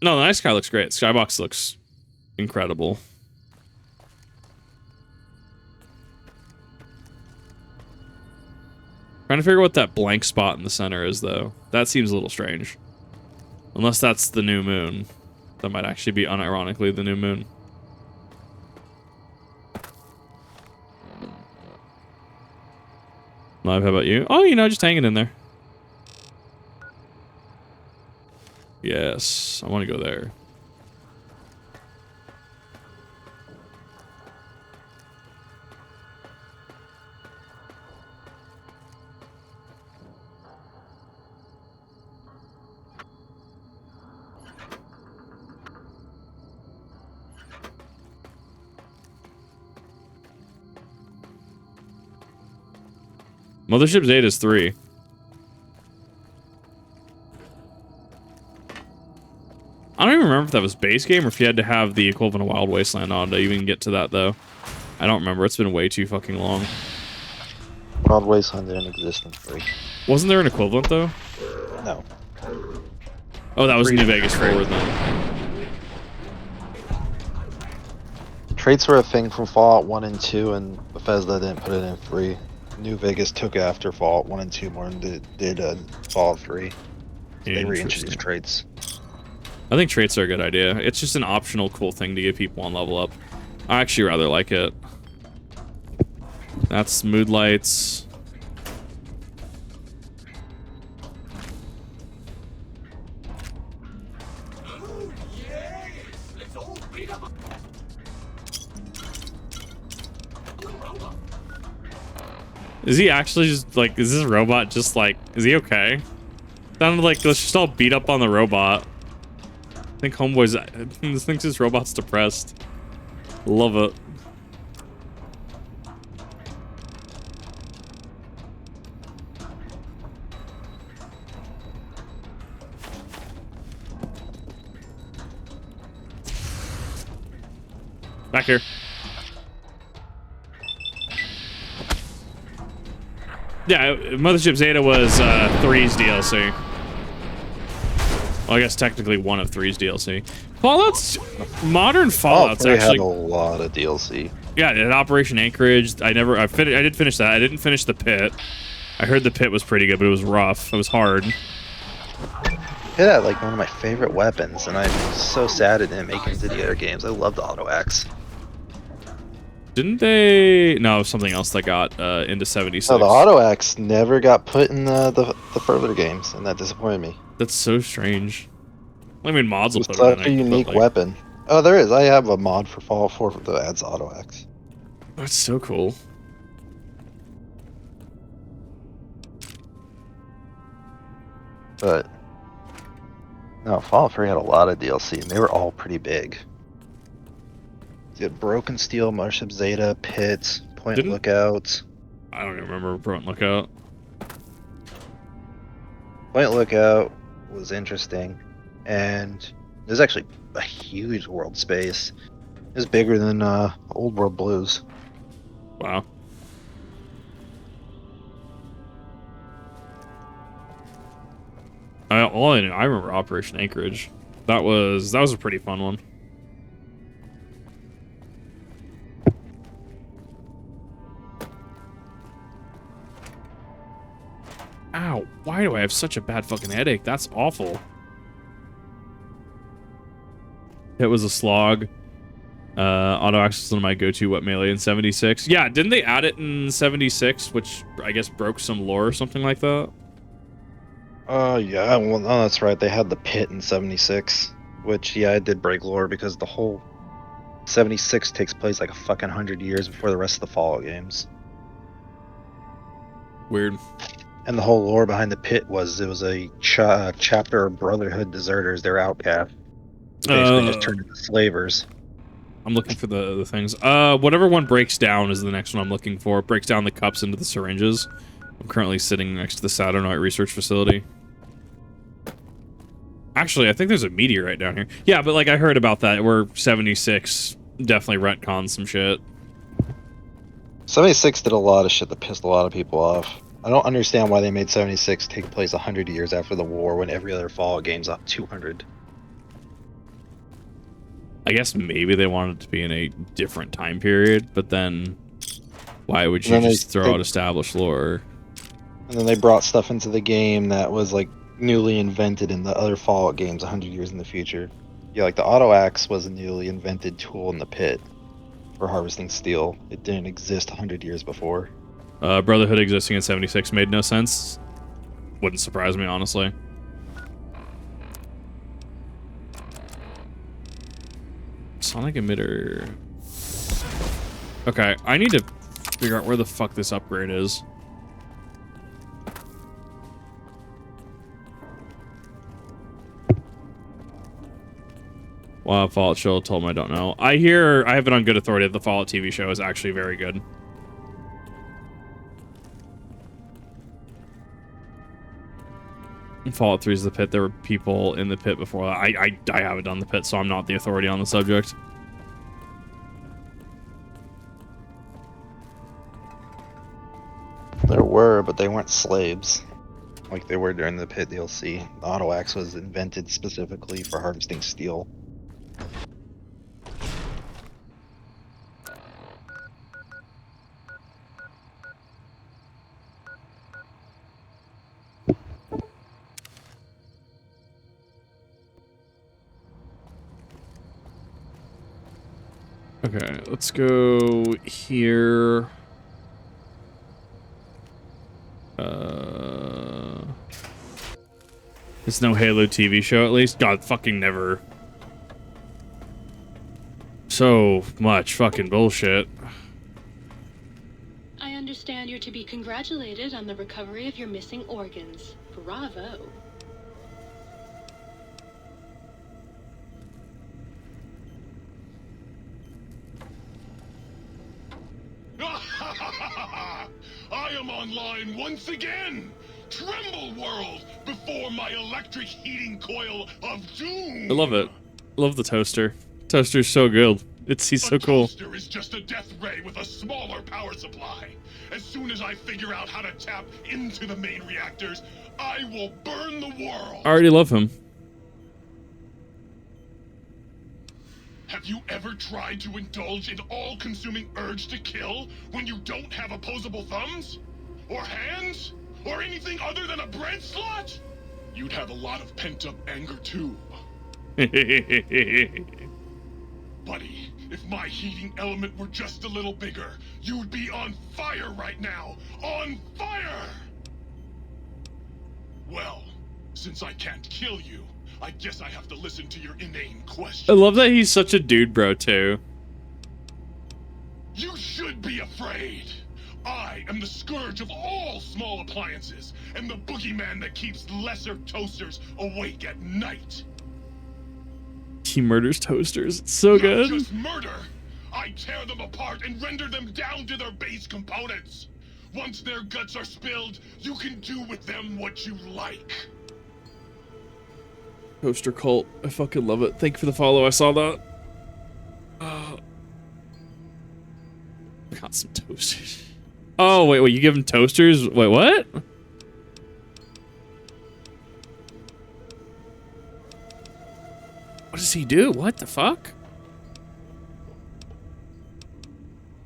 No, the night sky looks great. Skybox looks incredible. Trying to figure out what that blank spot in the center is, though. That seems a little strange. Unless that's the new moon. That might actually be, unironically, the new moon. Live, how about you? Oh, you know, just hanging in there. Yes, I want to go there. Mothership Zeta is 3. I don't even remember if that was base game or if you had to have the equivalent of Wild Wasteland on to even get to that, though. I don't remember. It's been way too fucking long. Wild Wasteland didn't exist in 3. Wasn't there an equivalent, though? No. Oh, that was New Vegas Forward, then. Traits were a thing from Fallout 1 and 2, and Bethesda didn't put it in 3. New Vegas took after Fallout 1 and 2 more than did Fallout 3. They reintroduced traits. I think traits are a good idea. It's just an optional cool thing to give people on level up. I actually rather like it. That's mood lights. Is he actually just like, is this robot just like, is he okay? Sounded like let's just all beat up on the robot. I think Homeboy's, this thinks this robot's depressed. Love it. Back here. Yeah, Mothership Zeta was 3's DLC. Well, I guess technically one of 3's DLC. Fallout's modern Fallout's They actually had a lot of DLC. yeah, it had Operation Anchorage. I did finish that. I didn't finish the pit. I heard the pit was pretty good, but it was rough. It was hard. It had like one of my favorite weapons, and I'm so sad it didn't make it into the other games. I love the auto axe. Didn't they? No, it was something else that got into 76. No, the auto axe never got put in the further games, and that disappointed me. That's so strange. I mean, mods will It's put such it a in. unique But, like, weapon. Oh, there is. I have a mod for Fallout 4 that adds auto axe. that's so cool. But no, Fallout 3 had a lot of DLC, and they were all pretty big. You had Broken Steel, Mothership Zeta, Pits, Point Didn't- Lookouts. I don't even remember Front Lookout. Point Lookout was interesting, and there's actually a huge world space. It was bigger than Old World Blues. Wow. I remember Operation Anchorage. That was a pretty fun one. Ow, why do I have such a bad fucking headache? That's awful. It was a slog. Auto axe was one of my go-to what melee in 76. Yeah, didn't they add it in 76, which I guess broke some lore or something like that? Oh yeah, well, no, that's right. They had the Pit in 76, which yeah, it did break lore because the whole 76 takes place like a fucking 100 years before the rest of the Fallout games. Weird. And the whole lore behind the Pit was it was a chapter of Brotherhood deserters. They're outcast. Basically, just turned into slavers. I'm looking for the things. Whatever one breaks down is the next one I'm looking for. It breaks down the cups into the syringes. I'm currently sitting next to the Saturnite research facility. Actually, I think there's a meteorite down here. Yeah, but like I heard about that, where 76 definitely retconned some shit. 76 did a lot of shit that pissed a lot of people off. I don't understand why they made 76 take place 100 years after the war when every other Fallout game's up 200. I guess maybe they wanted it to be in a different time period, but then why would you just throw out established lore? And then they brought stuff into the game that was like newly invented in the other Fallout games 100 years in the future. Yeah, like the auto axe was a newly invented tool in the pit for harvesting steel. It didn't exist 100 years before. Brotherhood existing in 76 made no sense. Wouldn't surprise me, honestly. Sonic emitter. Okay, I need to figure out where the fuck this upgrade is. Wow, Fallout show told me I don't know. I have it on good authority that the Fallout TV show is actually very good. Fallout 3 is the pit. There were people in the pit before that. I haven't done the pit, so I'm not the authority on the subject. There were, but they weren't slaves like they were during the pit DLC. The auto axe was invented specifically for harvesting steel. Okay, let's go here. There's no Halo TV show, at least. God, fucking never. So much fucking bullshit. I understand you're to be congratulated on the recovery of your missing organs. Bravo. I am online once again! Tremble, world, before my electric heating coil of doom! I love it. I love the toaster. Toaster's so good. He's so cool. A toaster is just a death ray with a smaller power supply. As soon as I figure out how to tap into the main reactors, I will burn the world. I already love him. Have you ever tried to indulge in all-consuming urge to kill when you don't have opposable thumbs? Or hands? Or anything other than a bread slot? You'd have a lot of pent-up anger too. Buddy, if my heating element were just a little bigger, you'd be on fire right now. On fire! Well, since I can't kill you, I guess I have to listen to your inane questions. I love that he's such a dude bro too. You should be afraid. I am the scourge of all small appliances, and the boogeyman that keeps lesser toasters awake at night. He murders toasters. It's so Not good. just murder. I tear them apart and render them down to their base components. Once their guts are spilled, you can do with them what you like. Toaster cult. I fucking love it. Thank you for the follow. I saw that. Got some toasters. Oh, wait, you give him toasters? Wait, what? What does he do? What the fuck?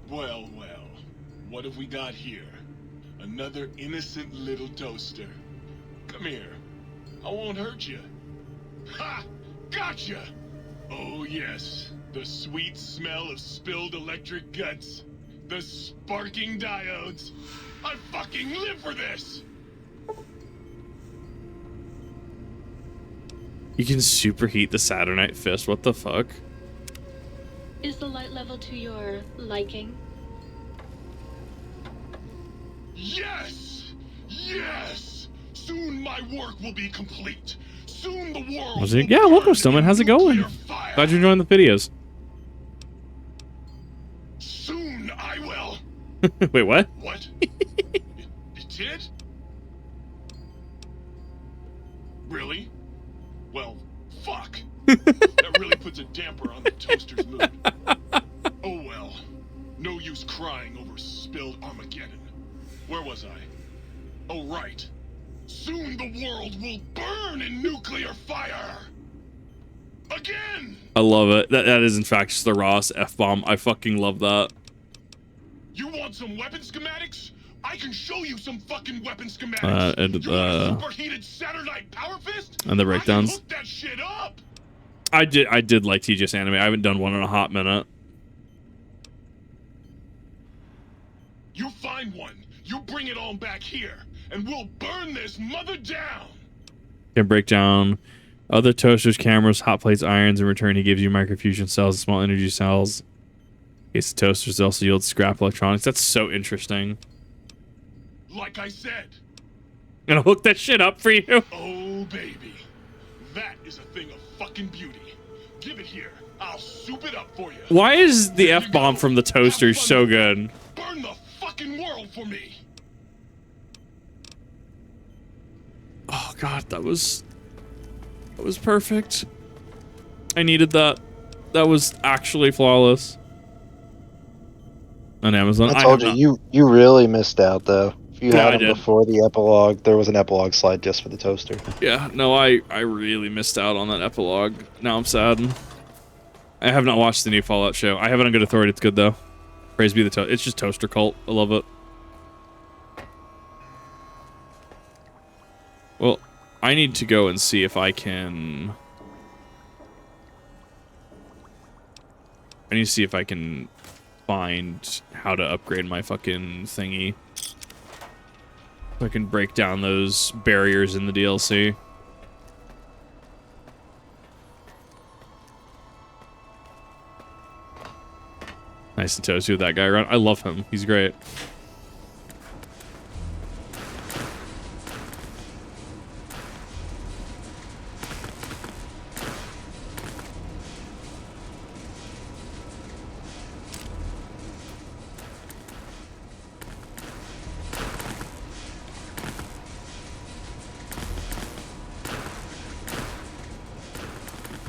Well, what have we got here? Another innocent little toaster. Come here. I won't hurt you. Ha! Gotcha! Oh yes, the sweet smell of spilled electric guts. The sparking diodes. I fucking live for this! You can superheat the Saturnite fist. What the fuck? Is the light level to your liking? Yes! Yes! Soon my work will be complete. Soon the world Was it? will Yeah, welcome, burn Stillman. in How's it going? nuclear fire. Glad you're enjoying the videos. Soon I will. Wait, what? What? It did? Really? Well, fuck. That really puts a damper on the toaster's mood. Oh well. No use crying over spilled Armageddon. Where was I? Oh right. Soon the world will burn in nuclear fire! Again! I love it. That is, in fact, just the rawest F-bomb. I fucking love that. You want some weapon schematics? I can show you some fucking weapon schematics. And, you want a superheated Saturnite power fist? and the breakdowns. I can hook that shit up! I did like TGS anime. I haven't done one in a hot minute. You find one, you bring it on back here, and we'll burn this mother down! Can break down other toasters, cameras, hot plates, irons. In return, he gives you microfusion cells and small energy cells. Case the toasters also yield scrap electronics. That's so interesting. Like I said. Gonna hook that shit up for you. Oh, baby. That is a thing of fucking beauty. Give it here. I'll soup it up for you. Why is the There you F-bomb go. from the toasters Have fun so with it. good? Burn the fucking world for me. Oh god, that was perfect. I needed that. That was actually flawless. On Amazon. I told have not- you really missed out though. If you Yeah, I had them did. before the epilogue, there was an epilogue slide just for the toaster. Yeah, no, I really missed out on that epilogue. Now I'm sad. I have not watched the new Fallout show. I have it on good authority. It's good though. Praise be the it's just Toaster Cult. I love it. Well, I need to go and see if I can. I need to see if I can find how to upgrade my fucking thingy. So I can break down those barriers in the DLC. Nice and toasty with that guy around. I love him. He's great.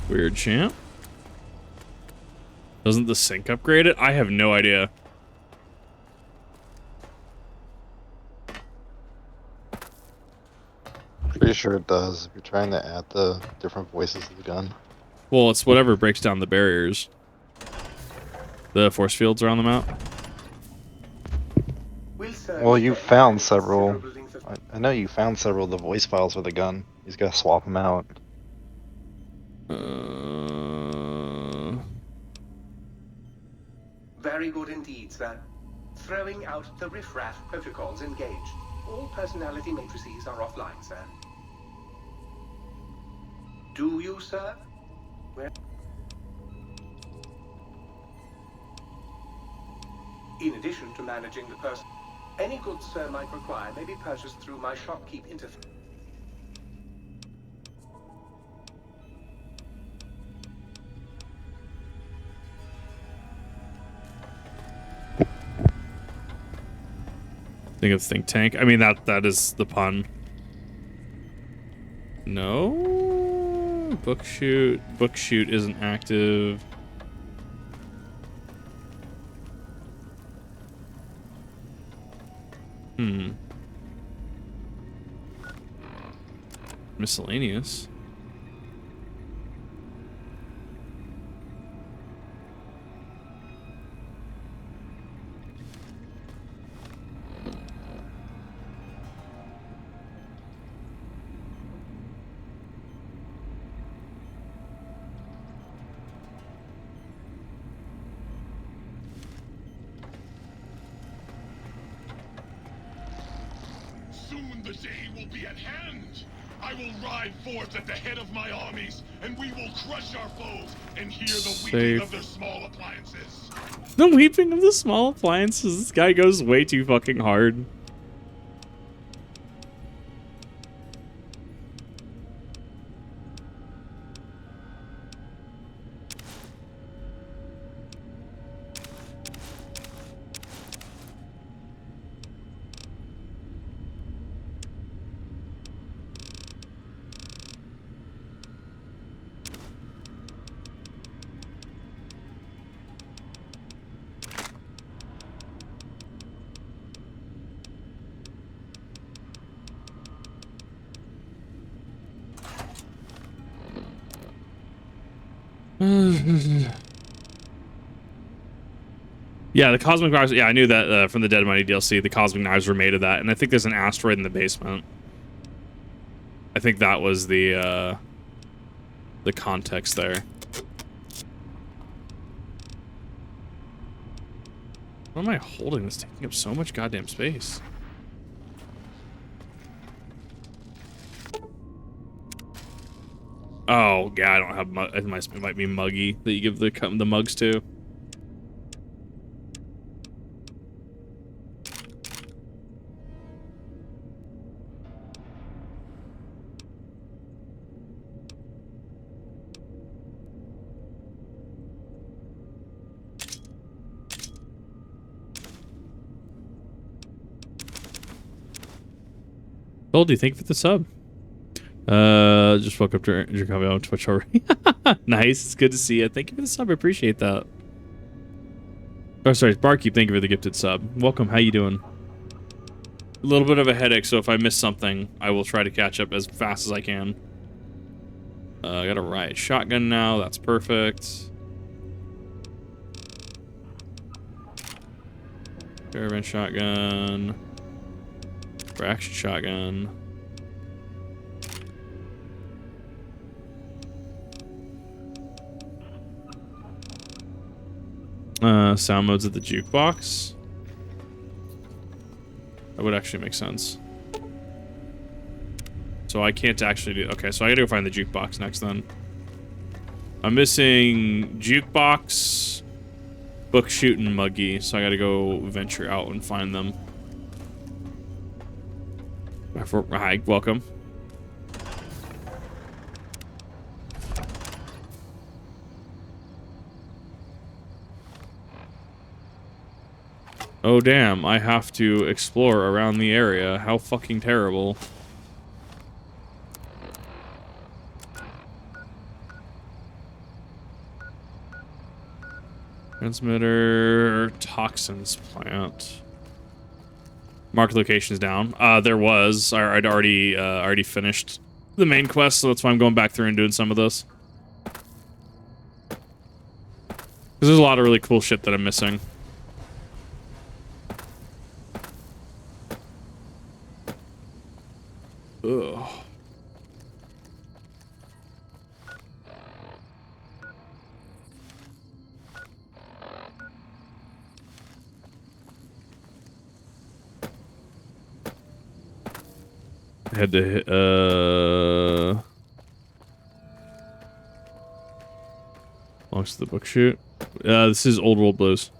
Weird champ. Doesn't the sink upgrade it? I have no idea. Pretty sure it does. If you're trying to add the different voices of the gun. Well, it's whatever breaks down the barriers. The force fields around the map. Well, you found several. I know you found several of the voice files for the gun. You just gotta swap them out. Very good indeed, sir. Throwing out the riffraff protocols engaged. All personality matrices are offline, sir. Do you, sir? Where? In addition to managing the person, any goods sir might require may be purchased through my shopkeep interface. Think of think tank. I mean that is the pun. No, book shoot isn't active. Miscellaneous. Soon the day will be at hand. I will ride forth at the head of my armies, and we will crush our foes and hear the weeping of their small appliances. The weeping of the small appliances. This guy goes way too fucking hard. Yeah, the cosmic knives. Yeah, I knew that from the Dead Money DLC. The cosmic knives were made of that, and I think there's an asteroid in the basement. I think that was the context there. What am I holding? That's taking up so much goddamn space. Oh, yeah, I don't have it might be Muggy that you give the mugs to. Told you, thank you for the sub. Just woke up to your comment on Twitch already. Nice, it's good to see you. Thank you for the sub, I appreciate that. Oh, sorry, Barkeep, thank you for the gifted sub. Welcome, how you doing? A little bit of a headache, so if I miss something, I will try to catch up as fast as I can. I got a riot shotgun now, that's perfect. Caravan shotgun. Fraction shotgun. Sound modes at the jukebox. That would actually make sense. So I can't actually do... Okay, so I gotta go find the jukebox next then. I'm missing jukebox, book shoot, and Muggy, so I gotta go venture out and find them. Hi, welcome. Oh damn, I have to explore around the area. How fucking terrible. Transmitter toxins plant. Mark locations down. There was. I'd already finished the main quest, so that's why I'm going back through and doing some of this. Because there's a lot of really cool shit that I'm missing. Ugh. I had to hit, belongs to the book shoot. This is Old World Blues.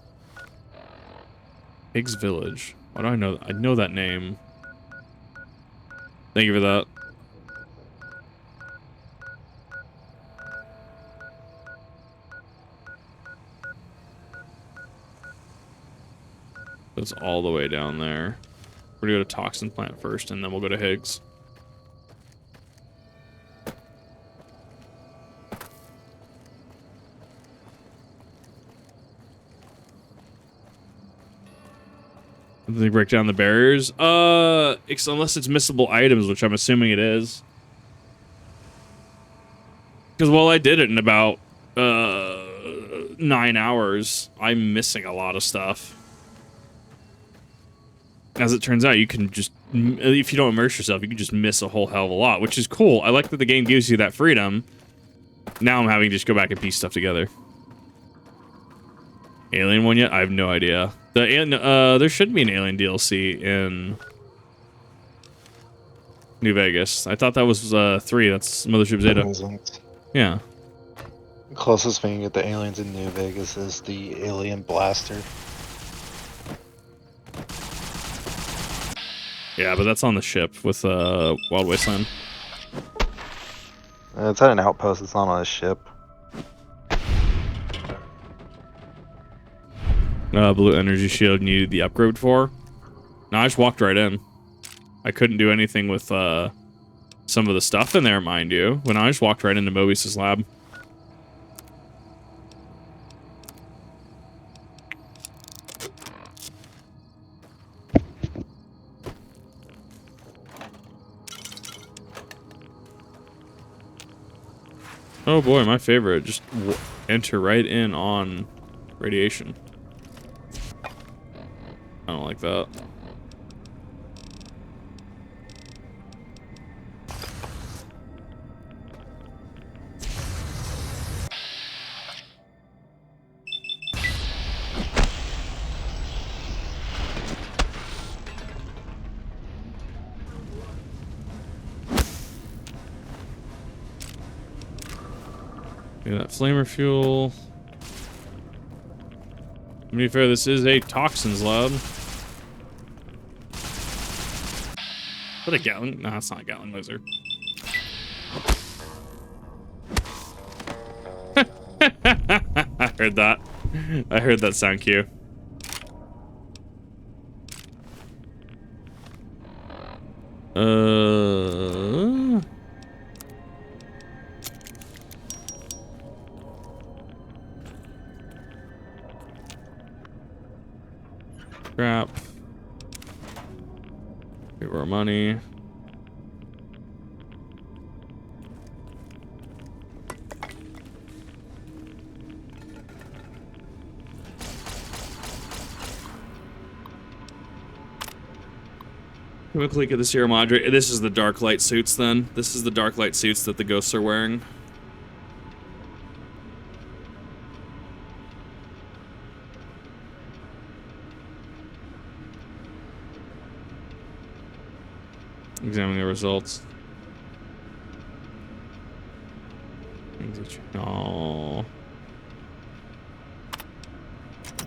Higgs Village. Why do I know that? I know that name. Thank you for that. That's all the way down there. We're gonna go to Toxin Plant first, and then we'll go to Higgs. Did they break down the barriers? Unless it's missable items, which I'm assuming it is. Because while I did it in about 9 hours, I'm missing a lot of stuff. As it turns out, you can just, if you don't immerse yourself, you can just miss a whole hell of a lot, which is cool. I like that the game gives you that freedom. Now I'm having to just go back and piece stuff together. Alien one yet? I have no idea. There should be an Alien DLC in New Vegas. I thought that was 3. That's Mothership Zeta. Yeah. The closest thing you get to aliens in New Vegas is the Alien Blaster. Yeah, but that's on the ship with Wild Wasteland. It's at an outpost. It's not on a ship. Blue energy shield needed the upgrade for. No, I just walked right in. I couldn't do anything with some of the stuff in there, mind you. When I just walked right into Mobius's lab. Oh boy, my favorite. Just enter right in on radiation. I don't like that. Yeah, that flamer fuel. To be fair, this is a toxins lab. Is that a Gatling? No, it's not a Gatling laser. I heard that. I heard that sound cue. Crap. Give our money. Quickly get the serum hydrate. This is the dark light suits then. This is the dark light suits that the ghosts are wearing. Examine the results. Oh.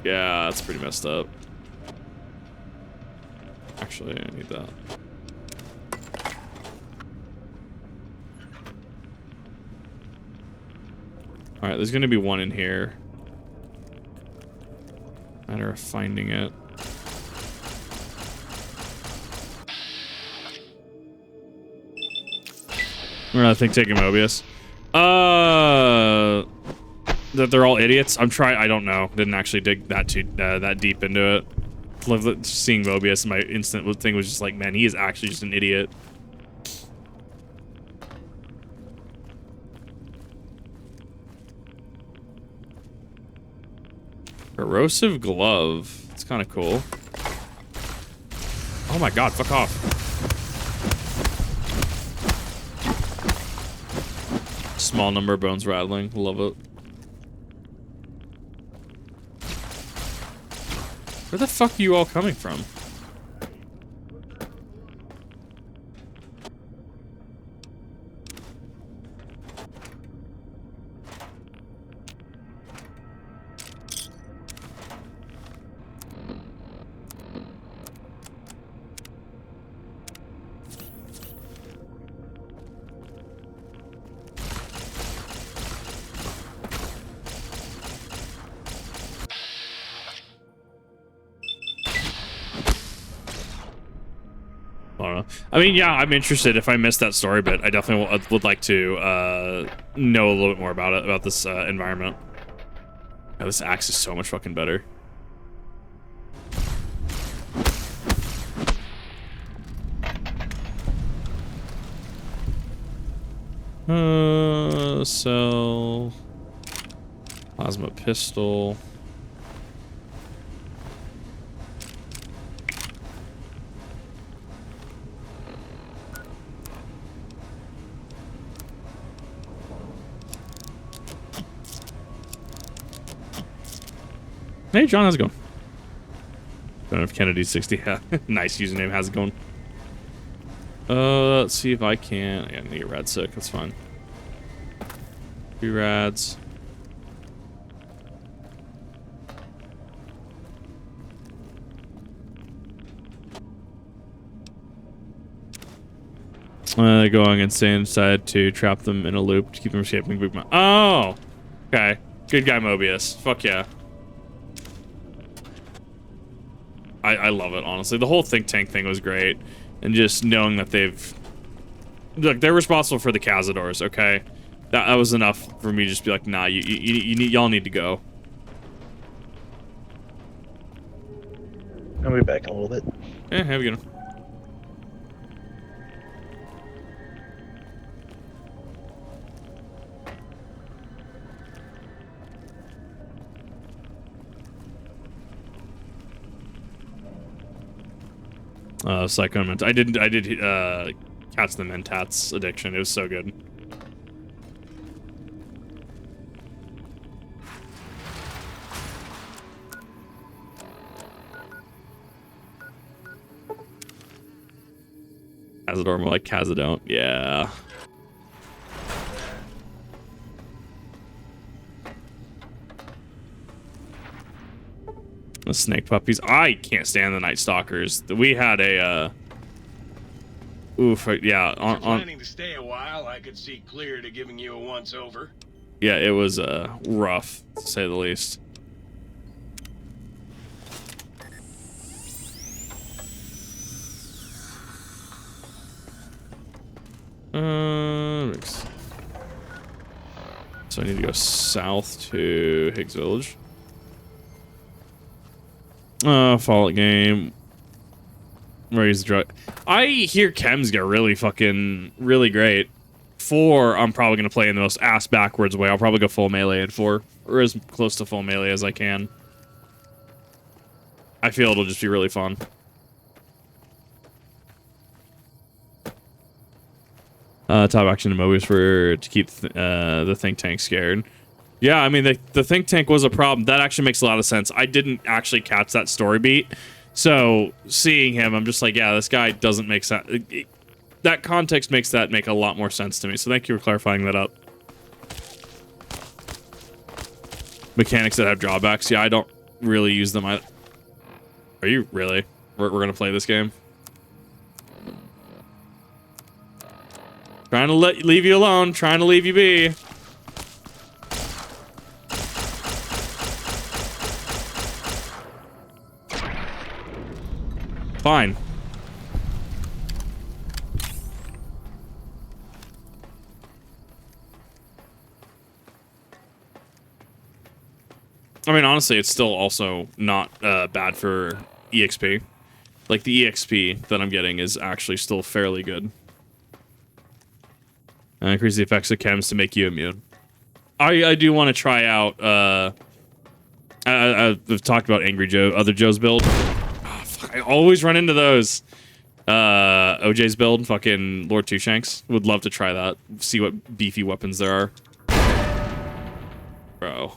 Yeah, that's pretty messed up. Actually, I need that. Alright, there's gonna be one in here. Matter of finding it. I think taking Mobius. The that they're all idiots. I don't know. Didn't actually dig that deep into it. Seeing Mobius, my instant thing was just like, man, he is actually just an idiot. Corrosive glove. It's kind of cool. Oh my god, fuck off. Small number of bones rattling. Love it. Where the fuck are you all coming from? I don't know. I mean, yeah, I'm interested. If I missed that story bit, I definitely would like to know a little bit more about it, about this environment. Oh, this axe is so much fucking better. So plasma pistol. Hey, John, how's it going? Don't have Kennedy 60. Nice username. How's it going? Let's see if I can. I need to get rad sick. That's fine. 3 rads. Going insane inside to trap them in a loop to keep them escaping Big Mom. Oh! Okay. Good guy, Mobius. Fuck yeah. I love it, honestly. The whole think tank thing was great. And just knowing that look, they're responsible for the Cazadors, okay? That was enough for me to just be like, nah, y'all need to go. I'll be back in a little bit. Yeah, have a good one. Psychoment. I did catch the Mentats addiction. It was so good. Cazador, more like Cazadont. Yeah. The snake puppies. I can't stand the Night Stalkers. We had a oof, yeah, on planning to stay a while, I could see clear to giving you a once over. Yeah, it was rough, to say the least. So I need to go south to Higgs Village. Fallout game. Raise the drug. I hear chems get really great. 4, I'm probably gonna play in the most ass backwards way. I'll probably go full melee in 4, or as close to full melee as I can. I feel it'll just be really fun. Top action to Mobius for to keep the think tank scared. Yeah, I mean, the think tank was a problem. That actually makes a lot of sense. I didn't actually catch that story beat. So, seeing him, I'm just like, yeah, this guy doesn't make sense. That context makes that make a lot more sense to me. So, thank you for clarifying that up. Mechanics that have drawbacks. Yeah, I don't really use them. Are you really? We're going to play this game? Trying to leave you alone. Trying to leave you be. Fine. I mean, honestly, it's still also not bad for EXP. Like, the EXP that I'm getting is actually still fairly good. Increase the effects of chems to make you immune. I do want to try out, I've talked about Angry Joe, other Joe's build. Oh, fuck, I always run into those. OJ's build, fucking Lord Two Shanks. Would love to try that. See what beefy weapons there are. Bro.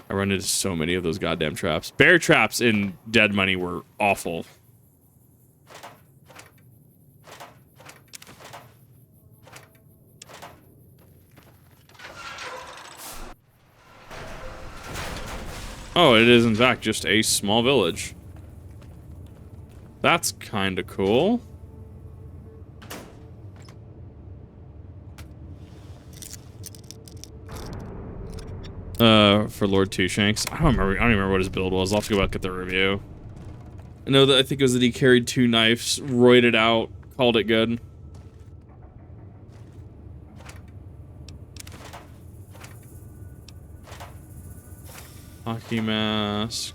I run into so many of those goddamn traps. Bear traps in Dead Money were awful. Oh, it is in fact just a small village. That's kind of cool. For Lord Two Shanks. I don't even remember what his build was. I'll have to go back at the review. I know that I think it was that he carried 2 knives, roided out, called it good. Hockey mask.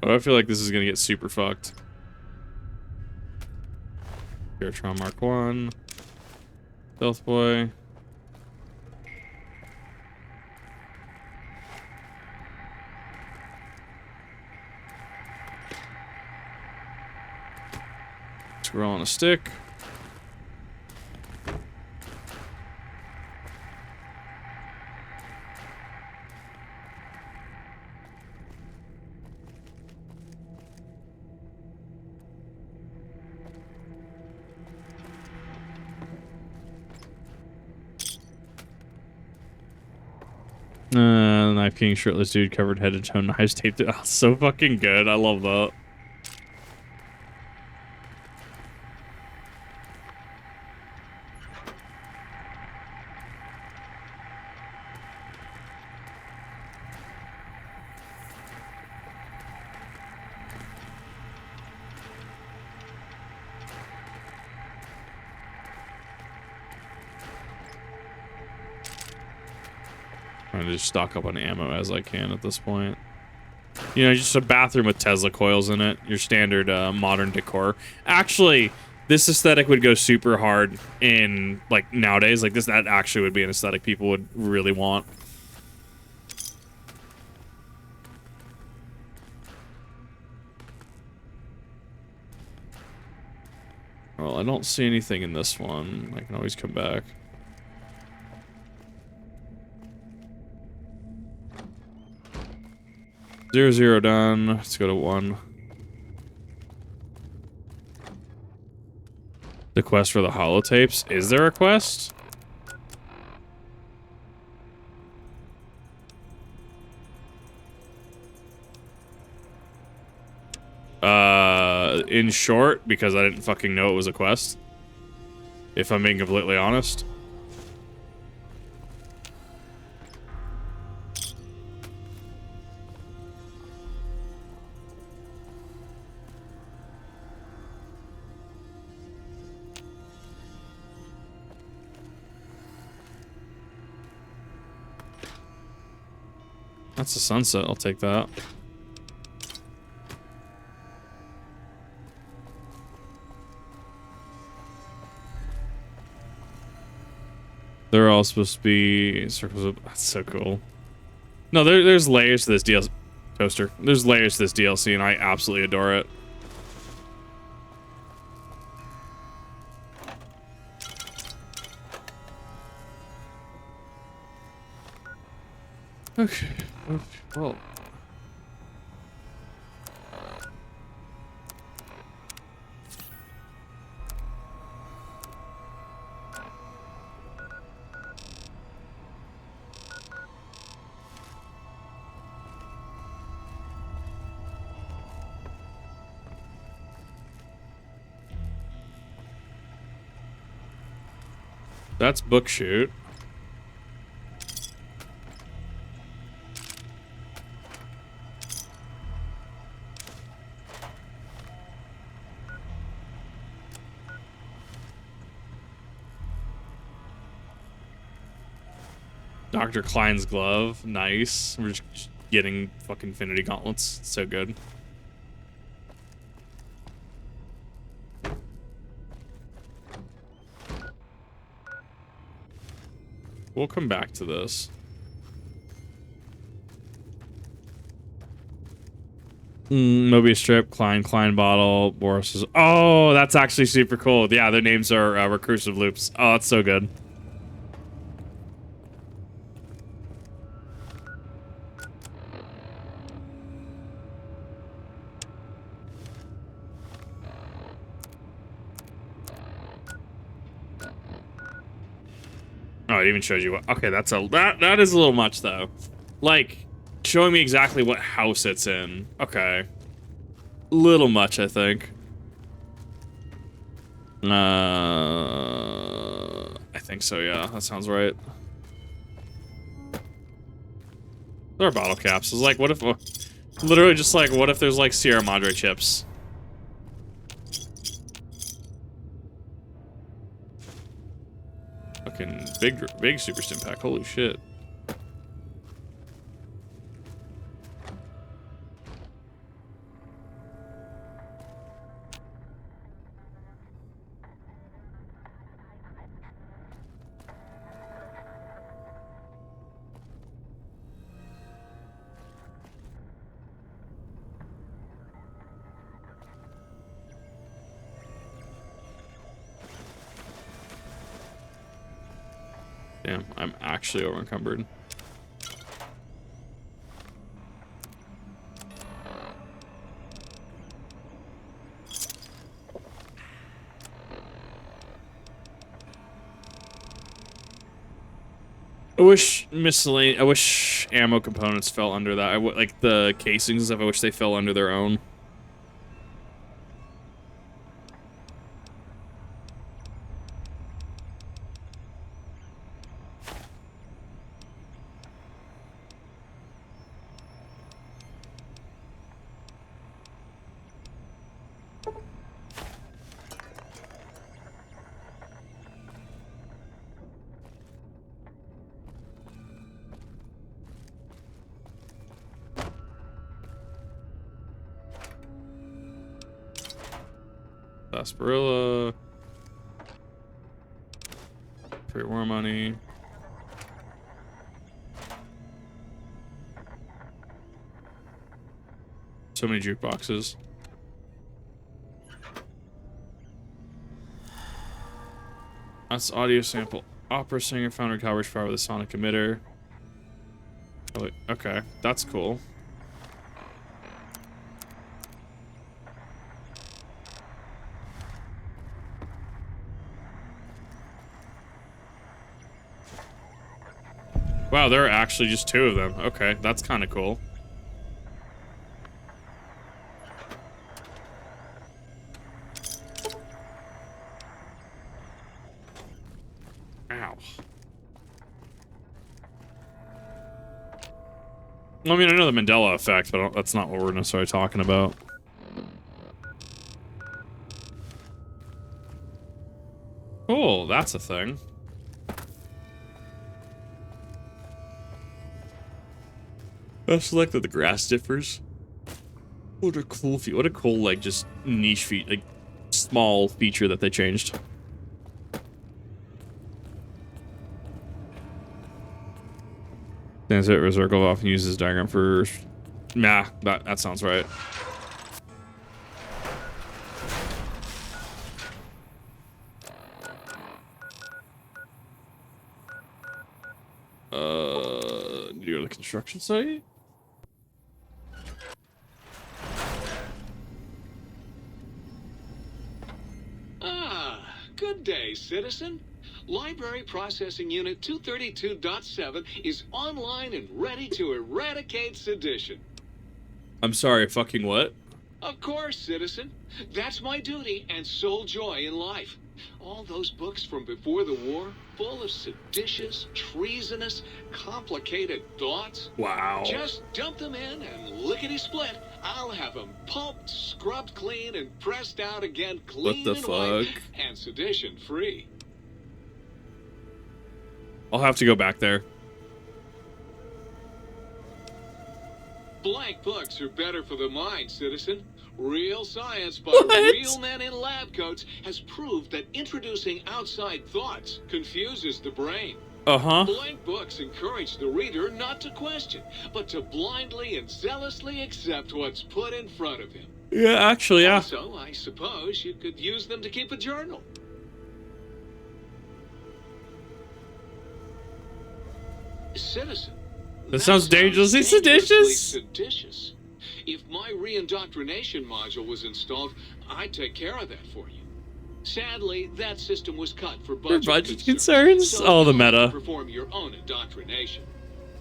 Oh, I feel like this is gonna get super fucked. Airtron Mark 1. Stealth Boy. Squirrel on a stick. Knife King shirtless dude covered head to toe knives taped it. Oh, so fucking good. I love that. Trying to just stock up on ammo as I can at this point. You know, just a bathroom with Tesla coils in it. Your standard modern decor. Actually, this aesthetic would go super hard in, like, nowadays. Like, that actually would be an aesthetic people would really want. Well, I don't see anything in this one. I can always come back. 0 done. Let's go to 1. The quest for the holotapes. Is there a quest? In short, because I didn't fucking know it was a quest. If I'm being completely honest. That's a sunset. I'll take that. They're all supposed to be circles of... That's so cool. No, there's layers to this DLC. Toaster. There's layers to this DLC, and I absolutely adore it. Okay. Well. That's book shoot. Dr. Klein's glove. Nice. We're just getting fucking Infinity Gauntlets. So good. We'll come back to this. Mobius strip, Klein bottle, Boris is... Oh, that's actually super cool. Yeah, their names are recursive loops. Oh, that's so good. Oh, it even shows you what... Okay, that's a... That is a little much, though. Like, showing me exactly what house it's in. Okay. Little much, I think. I think so, yeah. That sounds right. There are bottle caps. It's like, what if... Literally just like, what if there's, like, Sierra Madre chips? Fucking big super stim pack. Holy shit. Damn, I'm actually over encumbered. I wish ammo components fell under that. Like the casings and stuff, I wish they fell under their own. Sarsaparilla. Pre-war money. So many jukeboxes. That's audio sample. Opera singer found her coverage fire with a sonic emitter. Oh, wait, okay, that's cool. Wow, there are actually just two of them. Okay, that's kind of cool. Ow. I mean, I know the Mandela effect, but that's not what we're necessarily talking about. Cool, that's a thing. I selected the grass differs. What a cool what a cool, like, just niche like, small feature that they changed. Stands it Reserve often uses diagram for... Nah, that sounds right. Do you go to the construction site? Good day, citizen. Library Processing Unit 232.7 is online and ready to eradicate sedition. I'm sorry, fucking what? Of course, citizen. That's my duty and sole joy in life. All those books from before the war, full of seditious, treasonous, complicated thoughts. Wow. Just dump them in and lickety-split. I'll have them pulped, scrubbed clean, and pressed out again clean What the and white fuck? and sedition-free. I'll have to go back there. Blank books are better for the mind, citizen. Real science by What? real men in lab coats has proved that introducing outside thoughts confuses the brain. Uh-huh. Blank books encourage the reader not to question, but to blindly and zealously accept what's put in front of him. Yeah, actually, yeah. Also, I suppose you could use them to keep a journal. Citizen. That sounds dangerously seditious. seditious. If my re-indoctrination module was installed, I'd take care of that for you. Sadly, that system was cut for budget concerns? so Oh, the you'll have to meta. perform your own indoctrination.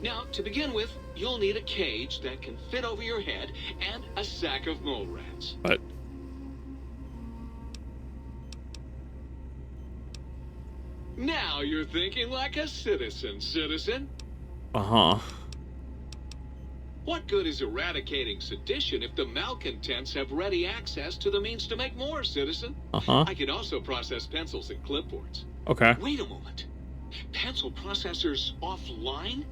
Now, to begin with, you'll need a cage that can fit over your head and a sack of mole rats. But Now you're thinking like a citizen, citizen. uh-huh. What good is eradicating sedition if the malcontents have ready access to the means to make more, citizen? Uh-huh. I can also process pencils and clipboards. Okay. Wait a moment. Pencil processors offline?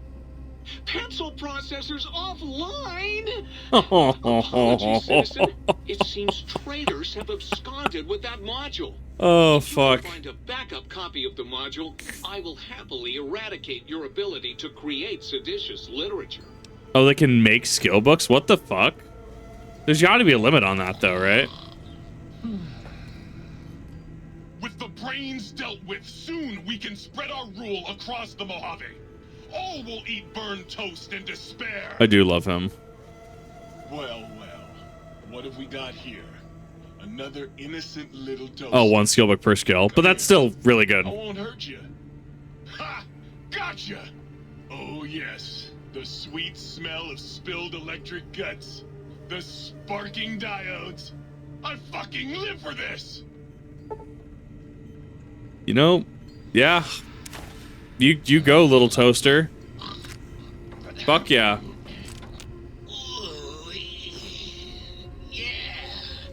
Pencil processors offline? Apologies, citizen. It seems traitors have absconded with that module. Oh, If you can fuck. find a backup copy of the module, I will happily eradicate your ability to create seditious literature. Oh, they can make skill books? What the fuck? There's gotta be a limit on that, though, right? With the brains dealt with, soon we can spread our rule across the Mojave. All will eat burned toast in despair. I do love him. Well, what have we got here? Another innocent little toast. Oh, one skill book per skill. But that's still really good. I won't hurt you. Ha! Gotcha! Oh, yes. The sweet smell of spilled electric guts. The sparking diodes. I fucking live for this! You know, yeah. You go, little toaster. Fuck yeah. Ooh, yeah,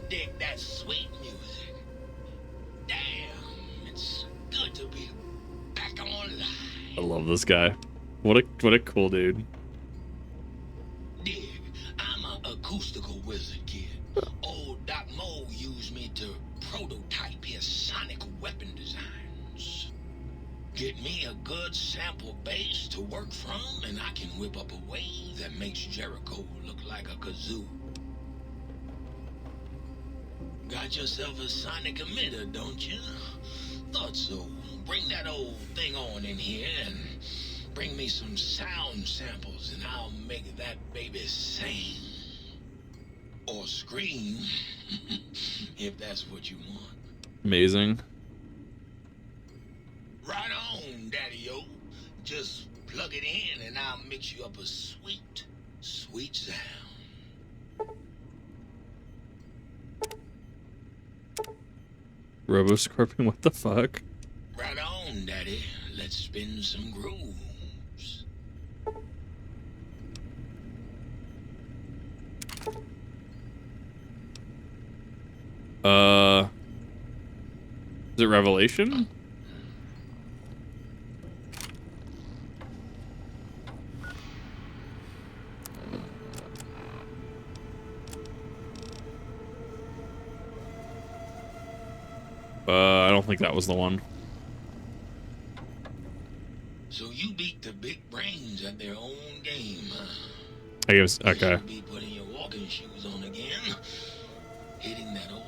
dig that sweet music. Damn, it's good to be back online. I love this guy. What a cool dude. Dig, I'm an acoustical wizard, kid. Old Doc Mo used me to prototype his sonic weapon designs. Get me a good sample base to work from, and I can whip up a wave that makes Jericho look like a kazoo. Got yourself a sonic emitter, don't you? Thought so. Bring that old thing on in here and bring me some sound samples and I'll make that baby sing. Or scream, if that's what you want. Amazing. Right on, Daddy-o. Just plug it in and I'll mix you up a sweet, sweet sound. Robo-Scorpion, what the fuck? Right on, Daddy. Let's spin some grooves. Is it Revelation? I don't think that was the one. So you beat the big brains at their own game, huh? I guess, You okay. should be putting your walking shoes on again. Hitting that old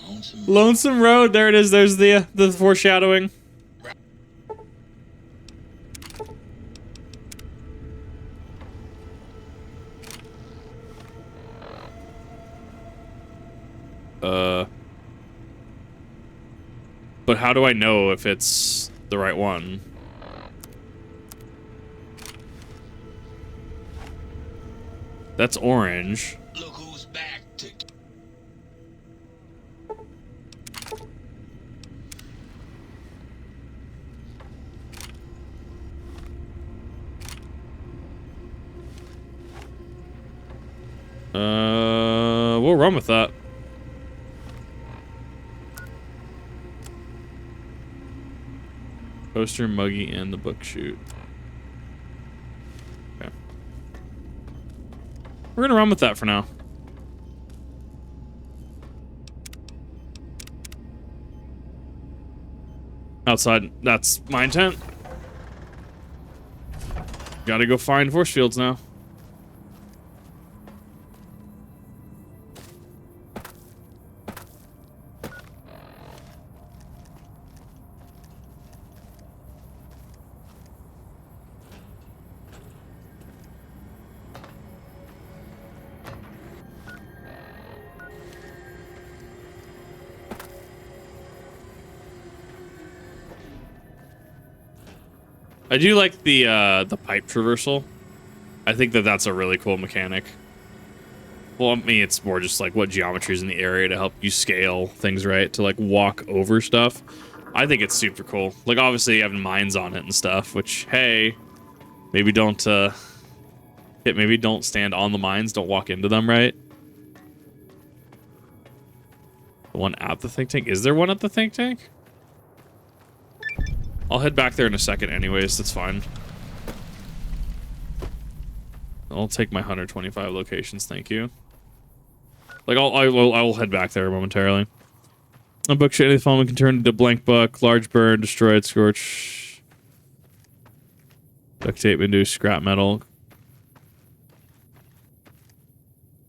lonesome... Lonesome Road, there it is. There's the foreshadowing. But how do I know if it's the right one? That's orange. Look who's back to... We'll run with that. Poster, Muggy, and the book shoot. Okay. We're gonna run with that for now. Outside, that's my intent. Gotta go find force fields now. I do like the pipe traversal. I think that that's a really cool mechanic. Well, I mean, it's more just like what geometry is in the area to help you scale things, right? To like walk over stuff. I think it's super cool. Like obviously having mines on it and stuff, which hey, maybe don't maybe don't stand on the mines, don't walk into them, right? The one at the think tank? Is there one at the think tank? I'll head back there in a second anyways, that's fine. I'll take my 125 locations, thank you. Like, I will head back there momentarily. A book shade of the following can turn into blank book, large burn, destroyed, scorch. Duct tape, induce, scrap metal.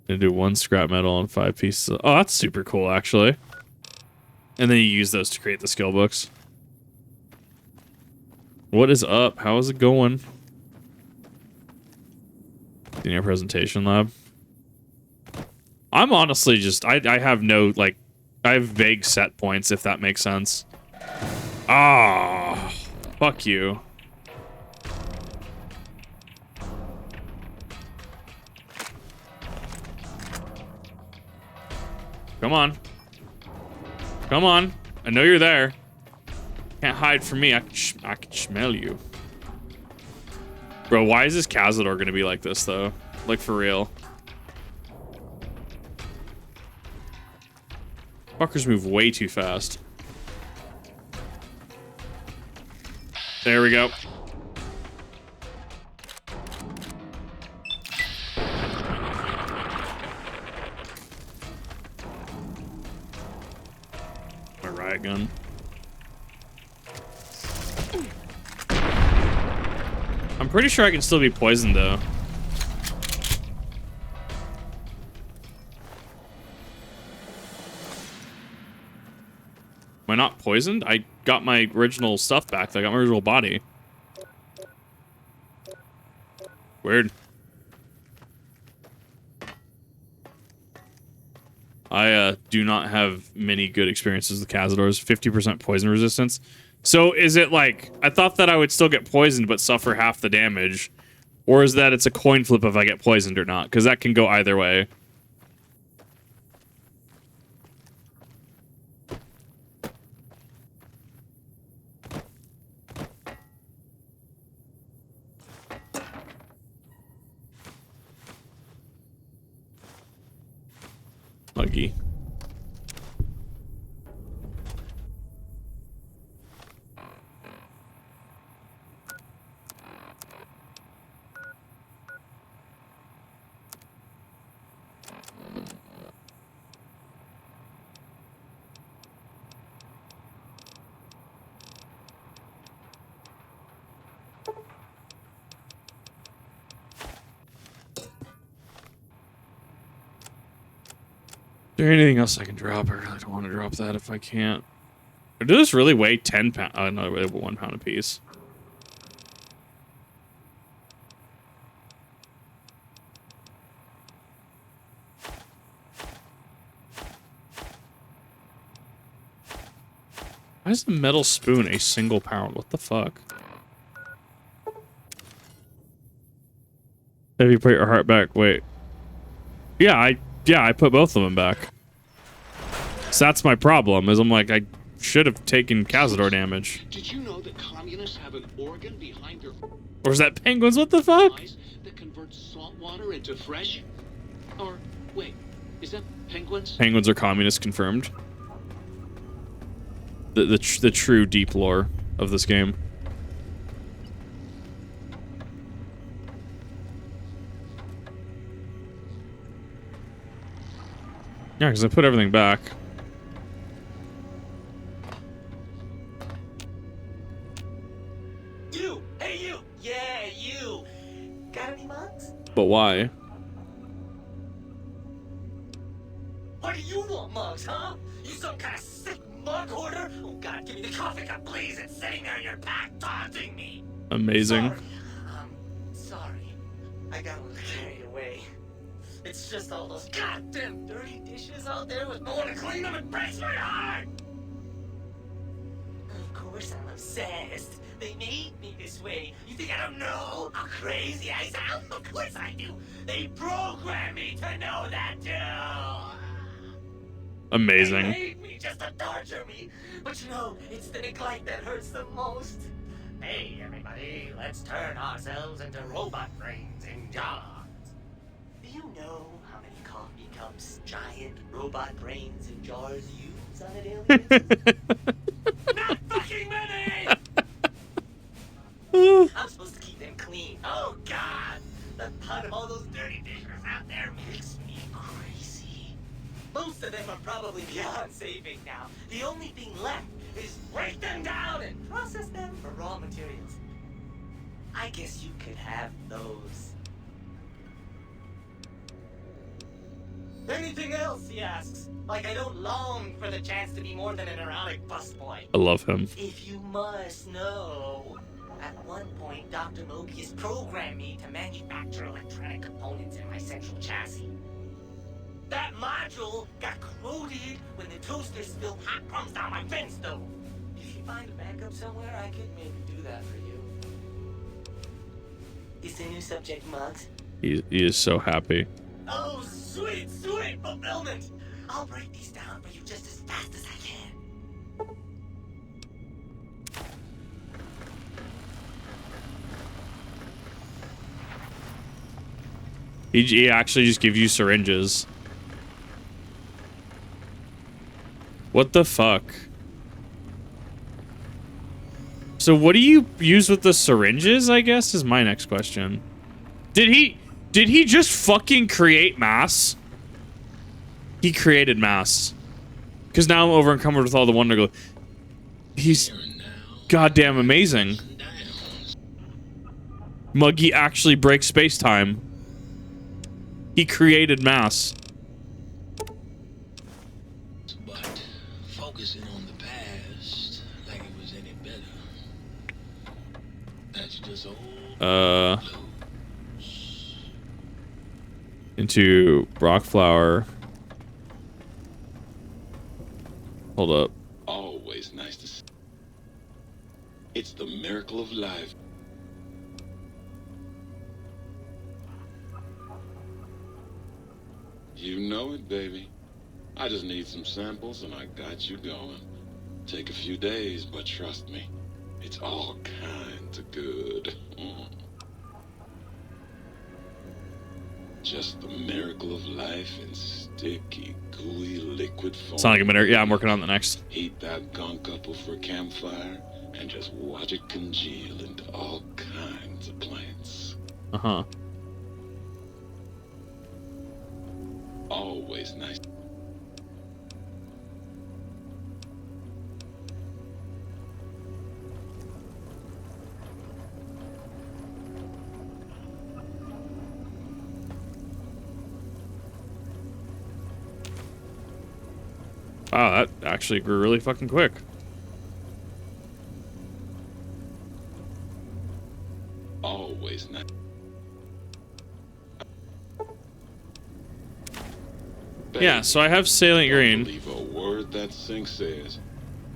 Gonna do 1 scrap metal and 5 pieces. Oh, that's super cool, actually. And then you use those to create the skill books. What is up? How is it going? In your presentation lab? I'm honestly just... I have no, like... I have vague set points, if that makes sense. Ah, fuck you. Come on. Come on. I know you're there. Can't hide from me. I can smell you. Bro, why is this Cazador gonna be like this, though? Like, for real. Fuckers move way too fast. There we go. My riot gun. I'm pretty sure I can still be poisoned, though. Am I not poisoned? I got my original stuff back. I got my original body. Weird. I do not have many good experiences with Cazadors. 50% poison resistance. So is it like, I thought that I would still get poisoned but suffer half the damage. Or is that it's a coin flip if I get poisoned or not? Because that can go either way. Muggy. Is there anything else I can drop? I really don't want to drop that if I can't. Or does this really weigh 10 pounds? Oh, no, they weigh 1 pound a piece. Why is the metal spoon a single pound? What the fuck? Have you put your heart back? Wait. Yeah, I put both of them back. So that's my problem, is I'm like, I should have taken Cazador damage. Did you know that communists have an organ behind their Or is that penguins? What the fuck? eyes that converts salt water into fresh? Or Wait, is that penguins? Penguins are communists confirmed. The true deep lore of this game. Yeah, because I put everything back. You! Hey, you! Yeah, you! Got any mugs? But why? What do you want, mugs, huh? You some kind of sick mug hoarder? Oh, God, give me the coffee cup, please! It's sitting there in your pack, taunting me! Amazing. Sorry. I got a little carried away. It's just all those goddamn dirty dishes out there with no one to clean them. It breaks my heart! Of course I'm obsessed. They made me this way. You think I don't know how crazy I sound? Of course I do. They programmed me to know that too. Amazing. They made me just to torture me. But you know, it's the neglect that hurts the most. Hey, everybody, let's turn ourselves into robot brains in jars. Do you know how many coffee cups giant robot brains in jars use on a daily basis? Not fucking many! I'm supposed to keep them clean. Oh, God! The thought of all those dirty dishes out there makes me crazy. Most of them are probably beyond saving now. The only thing left is break them down and process them for raw materials. I guess you could have those. Anything else, he asks. Like I don't long for the chance to be more than an erotic busboy. I love him. If you must know, at one point, Dr. Mobius programmed me to manufacture electronic components in my central chassis. That module got corroded when the toaster spilled hot crumbs down my vent stove. If you find a backup somewhere, I could maybe do that for you. Is the new subject mugs? He is so happy. Oh, sweet, sweet fulfillment! I'll break these down for you just as fast as I can. He actually just gives you syringes. What the fuck? So what do you use with the syringes, I guess, is my next question. Did he just fucking create mass? He created mass. Because now I'm over encumbered with all the Wonder Glue. He's goddamn amazing. Muggy actually breaks space-time. He created mass. But focusing on the past like it was any better. That's just old. Into rock flower. Hold up. Always nice to see. It's the miracle of life. You know it, baby. I just need some samples and I got you going. Take a few days, but trust me, it's all kinds of good. Just the miracle of life in sticky, gooey liquid form. Sound like a minute. Yeah, I'm working on the next. Heat that gunk up over a campfire and just watch it congeal into all kinds of plants. Uh-huh. Always nice. Wow, that actually grew really fucking quick. Always nice. Yeah, so I have Salient Green. Don't believe a word that sink says.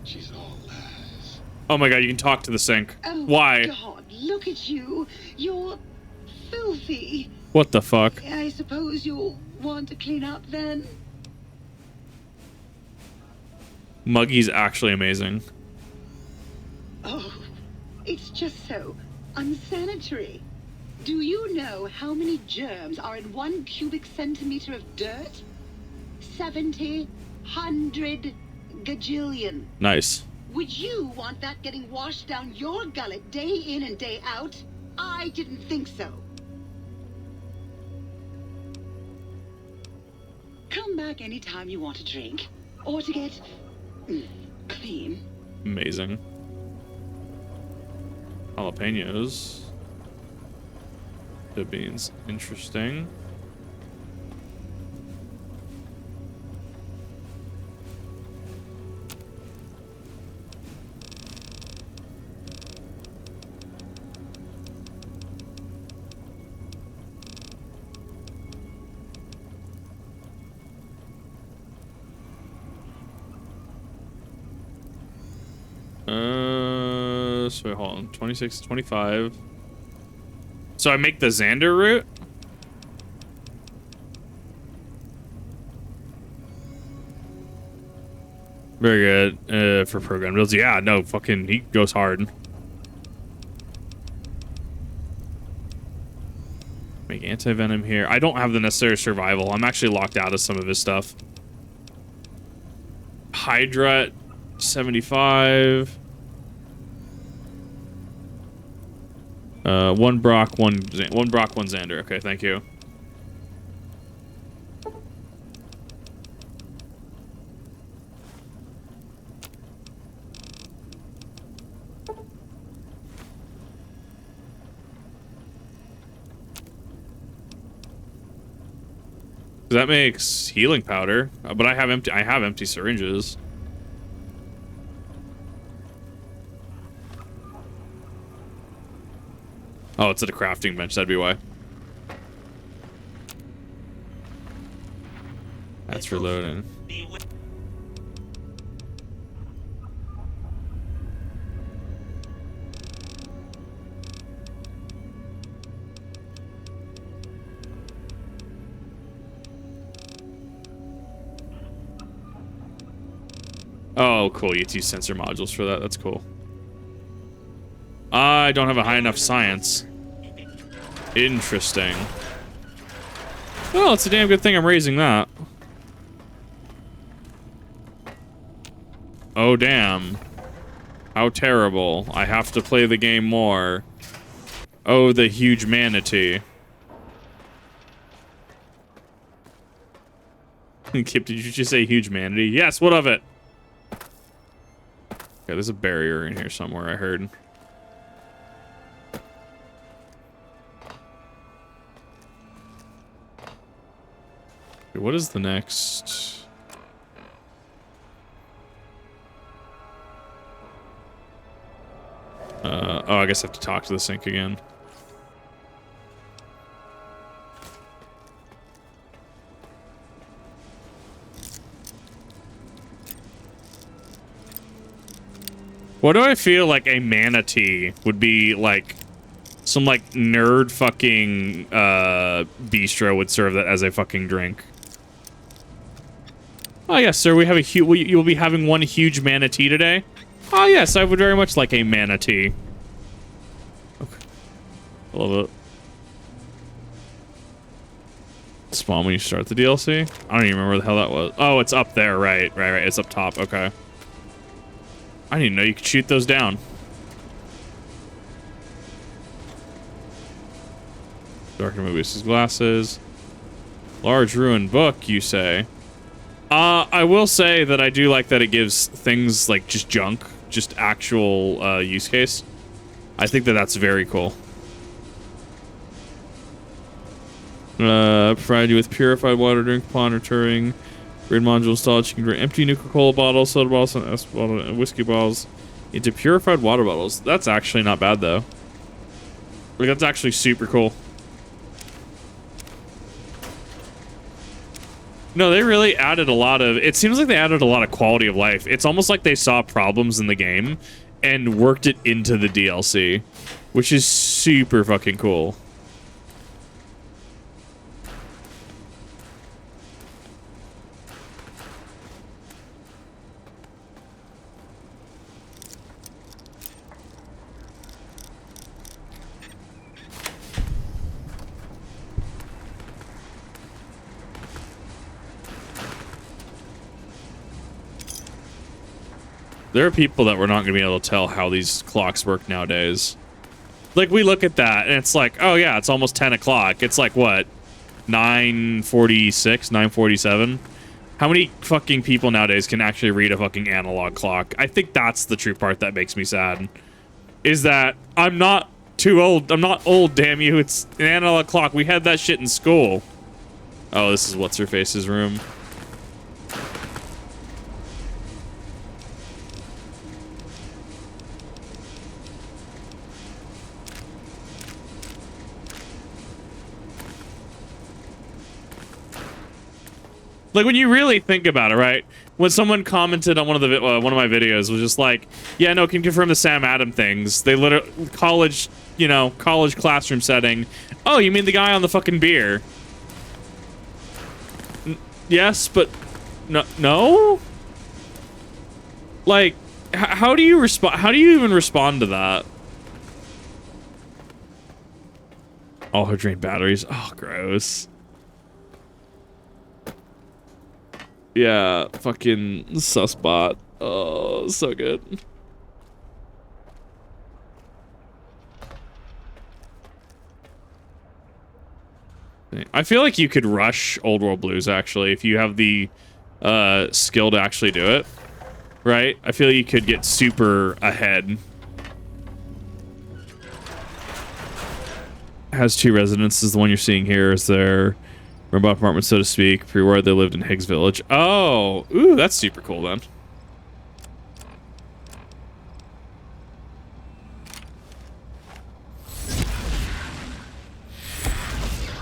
She's all lies. Oh my god, you can talk to the sink. Oh, Why? God, look at you. You're filthy. What the fuck? I suppose you'll want to clean up then? Muggy's actually amazing. Oh, it's just so unsanitary. Do you know how many germs are in 1 cubic centimeter of dirt? 70, 100 gajillion. Nice. Would you want that getting washed down your gullet day in and day out? I didn't think so. Come back anytime you want a drink. Or to get clean. Amazing. Jalapenos. The beans. Interesting. So wait, hold on. 26, 25. So I make the Xander route? Very good for program builds. Yeah, no, fucking, he goes hard. Make anti-venom here. I don't have the necessary survival. I'm actually locked out of some of his stuff. Hydra, 75. One Brock, one Xander. Okay, thank you. That makes healing powder, but I have empty syringes. Oh, it's at a crafting bench. That'd be why. That's reloading. Oh, cool. You use sensor modules for that. That's cool. I don't have a high enough science. Interesting. Well, it's a damn good thing I'm raising that. Oh, damn. How terrible. I have to play the game more. Oh, the huge manatee. Kip, did you just say huge manatee? Yes, what of it? Okay, there's a barrier in here somewhere, I heard. Okay, what is the next? Oh, I guess I have to talk to the sink again. What do I feel like a manatee would be like? Some like nerd fucking bistro would serve that as a fucking drink. Oh yes, sir. We have a you will be having one huge manatee today. Oh yes, I would very much like a manatee. Okay. I love it. Spawn when you start the DLC. I don't even remember the hell that was. Oh, it's up there, right. It's up top. Okay. I didn't even know you could shoot those down. Darker Mobius' glasses. Large ruined book, you say? I will say that I do like that it gives things like just junk, just actual use case. I think that that's very cool. Provide you with purified water, drink upon returning. Grid module installed. You can drink empty Nuka-Cola bottles, soda bottles, and bottle, and whiskey bottles into purified water bottles. That's actually not bad though. Like that's actually super cool. No, they really added a lot of... It seems like they added a lot of quality of life. It's almost like they saw problems in the game and worked it into the DLC, which is super fucking cool. There are people that we're not going to be able to tell how these clocks work nowadays. Like, we look at that, and it's like, oh, yeah, it's almost 10 o'clock. It's like, what, 9:46, 9:47? How many fucking people nowadays can actually read a fucking analog clock? I think that's the true part that makes me sad. Is that I'm not too old. I'm not old, damn you. It's an analog clock. We had that shit in school. Oh, this is What's-Her-Face's room. Like, when you really think about it, right? When someone commented on one of my videos, was just like, yeah, no, can confirm the Sam Adam things. They literally, college classroom setting. Oh, you mean the guy on the fucking beer? Yes, but no? Like, how do you respond? How do you even respond to that? All her drained batteries. Oh, gross. Yeah, fucking susbot. Oh, so good. I feel like you could rush Old World Blues, actually, if you have the skill to actually do it. Right? I feel like you could get super ahead. Has 2 residences. The one you're seeing here is their robot apartment, so to speak. Pre-war, they lived in Higgs Village. Oh, ooh, that's super cool then.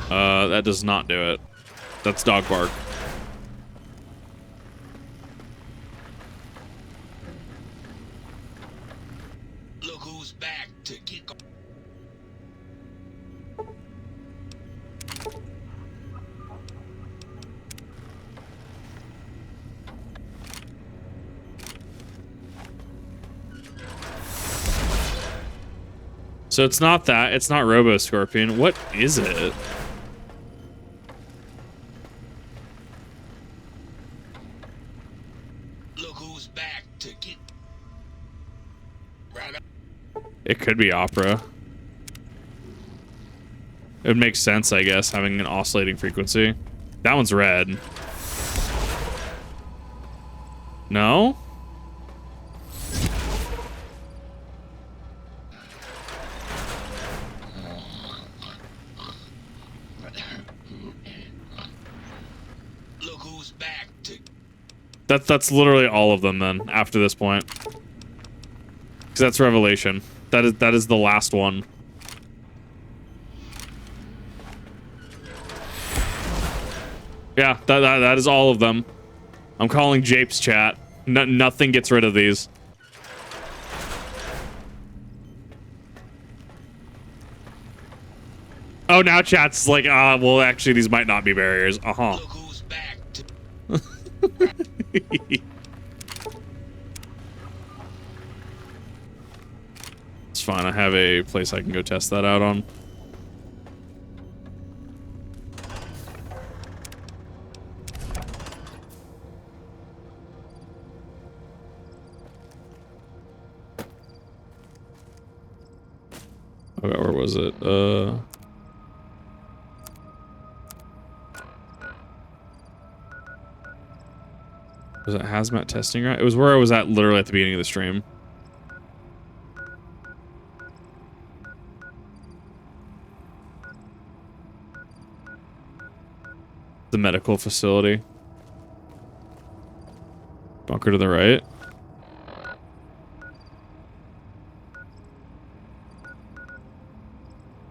That does not do it. That's dog bark. Look who's back to kick off. So it's not that. It's not Robo Scorpion. What is it? Look who's back to get right up. It could be Opera. It would make sense, I guess, having an oscillating frequency. That one's red. No? Look who's back to. That's literally all of them then, after this point. Because that's Revelation. That is the last one. Yeah, that is all of them. I'm calling Japes chat. Nothing gets rid of these. Oh, now chat's like, well, actually, these might not be barriers. Uh-huh. Look who's back to. It's fine. I have a place I can go test that out on. Okay, where was it? Was it hazmat testing, right? It was where I was at literally at the beginning of the stream. The medical facility. Bunker to the right.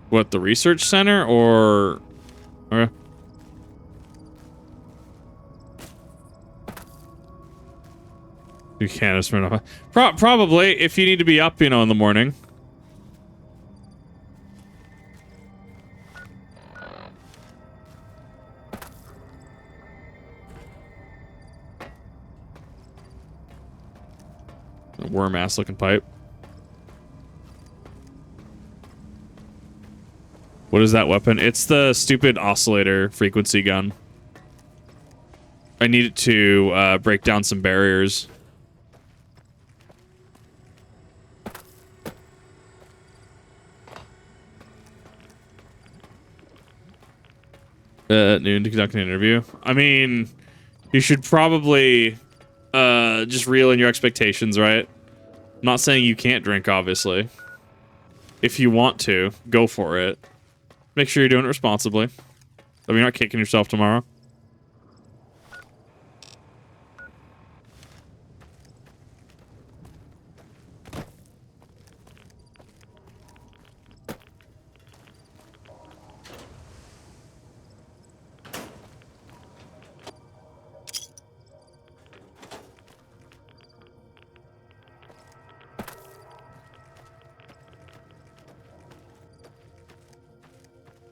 What, the research center or... Okay. You can't just run off. Probably, if you need to be up, you know, in the morning. A worm-ass looking pipe. What is that weapon? It's the stupid oscillator frequency gun. I need it to break down some barriers. At noon to conduct an interview. I mean, you should probably just reel in your expectations, right? I'm not saying you can't drink, obviously. If you want to, go for it. Make sure you're doing it responsibly. So you're not kicking yourself tomorrow.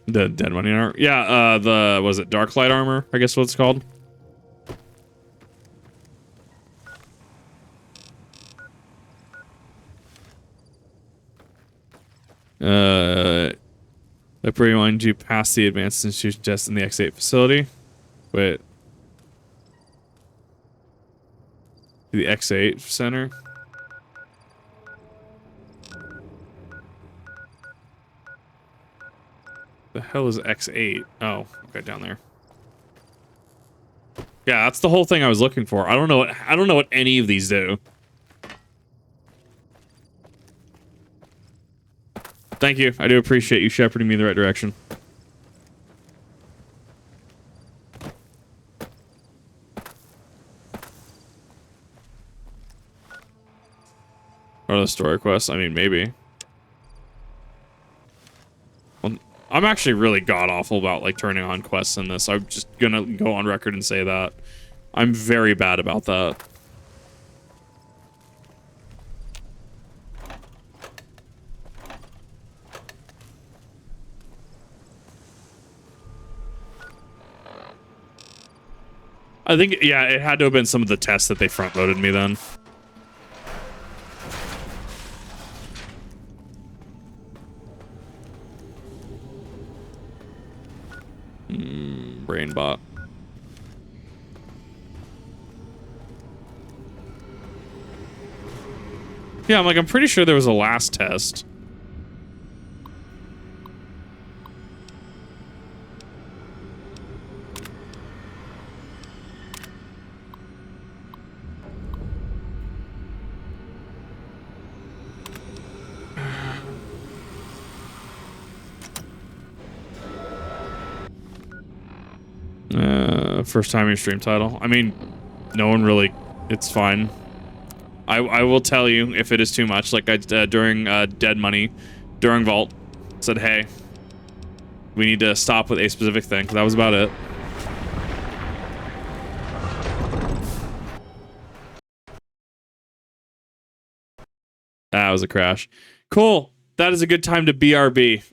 The dead money armor. Yeah, the, was it dark light armor? I guess what it's called. I pretty want you past the advanced institution test in the X8 facility. Wait. The X8 center. The hell is X8? Oh, okay, down there. Yeah, that's the whole thing I was looking for. I don't know what any of these do. Thank you. I do appreciate you shepherding me in the right direction. Or the story quests? I mean, maybe. Well, I'm actually really god-awful about, like, turning on quests in this. I'm just gonna go on record and say that. I'm very bad about that. I think, yeah, it had to have been some of the tests that they front-loaded me then. Brain bot. Yeah, I'm pretty sure there was a last test. First time in stream title. I mean, no one really, it's fine. I will tell you if it is too much, like I during Dead Money, during Vault, said, hey, we need to stop with a specific thing, because that was about it. That was a crash. Cool. That is a good time to BRB.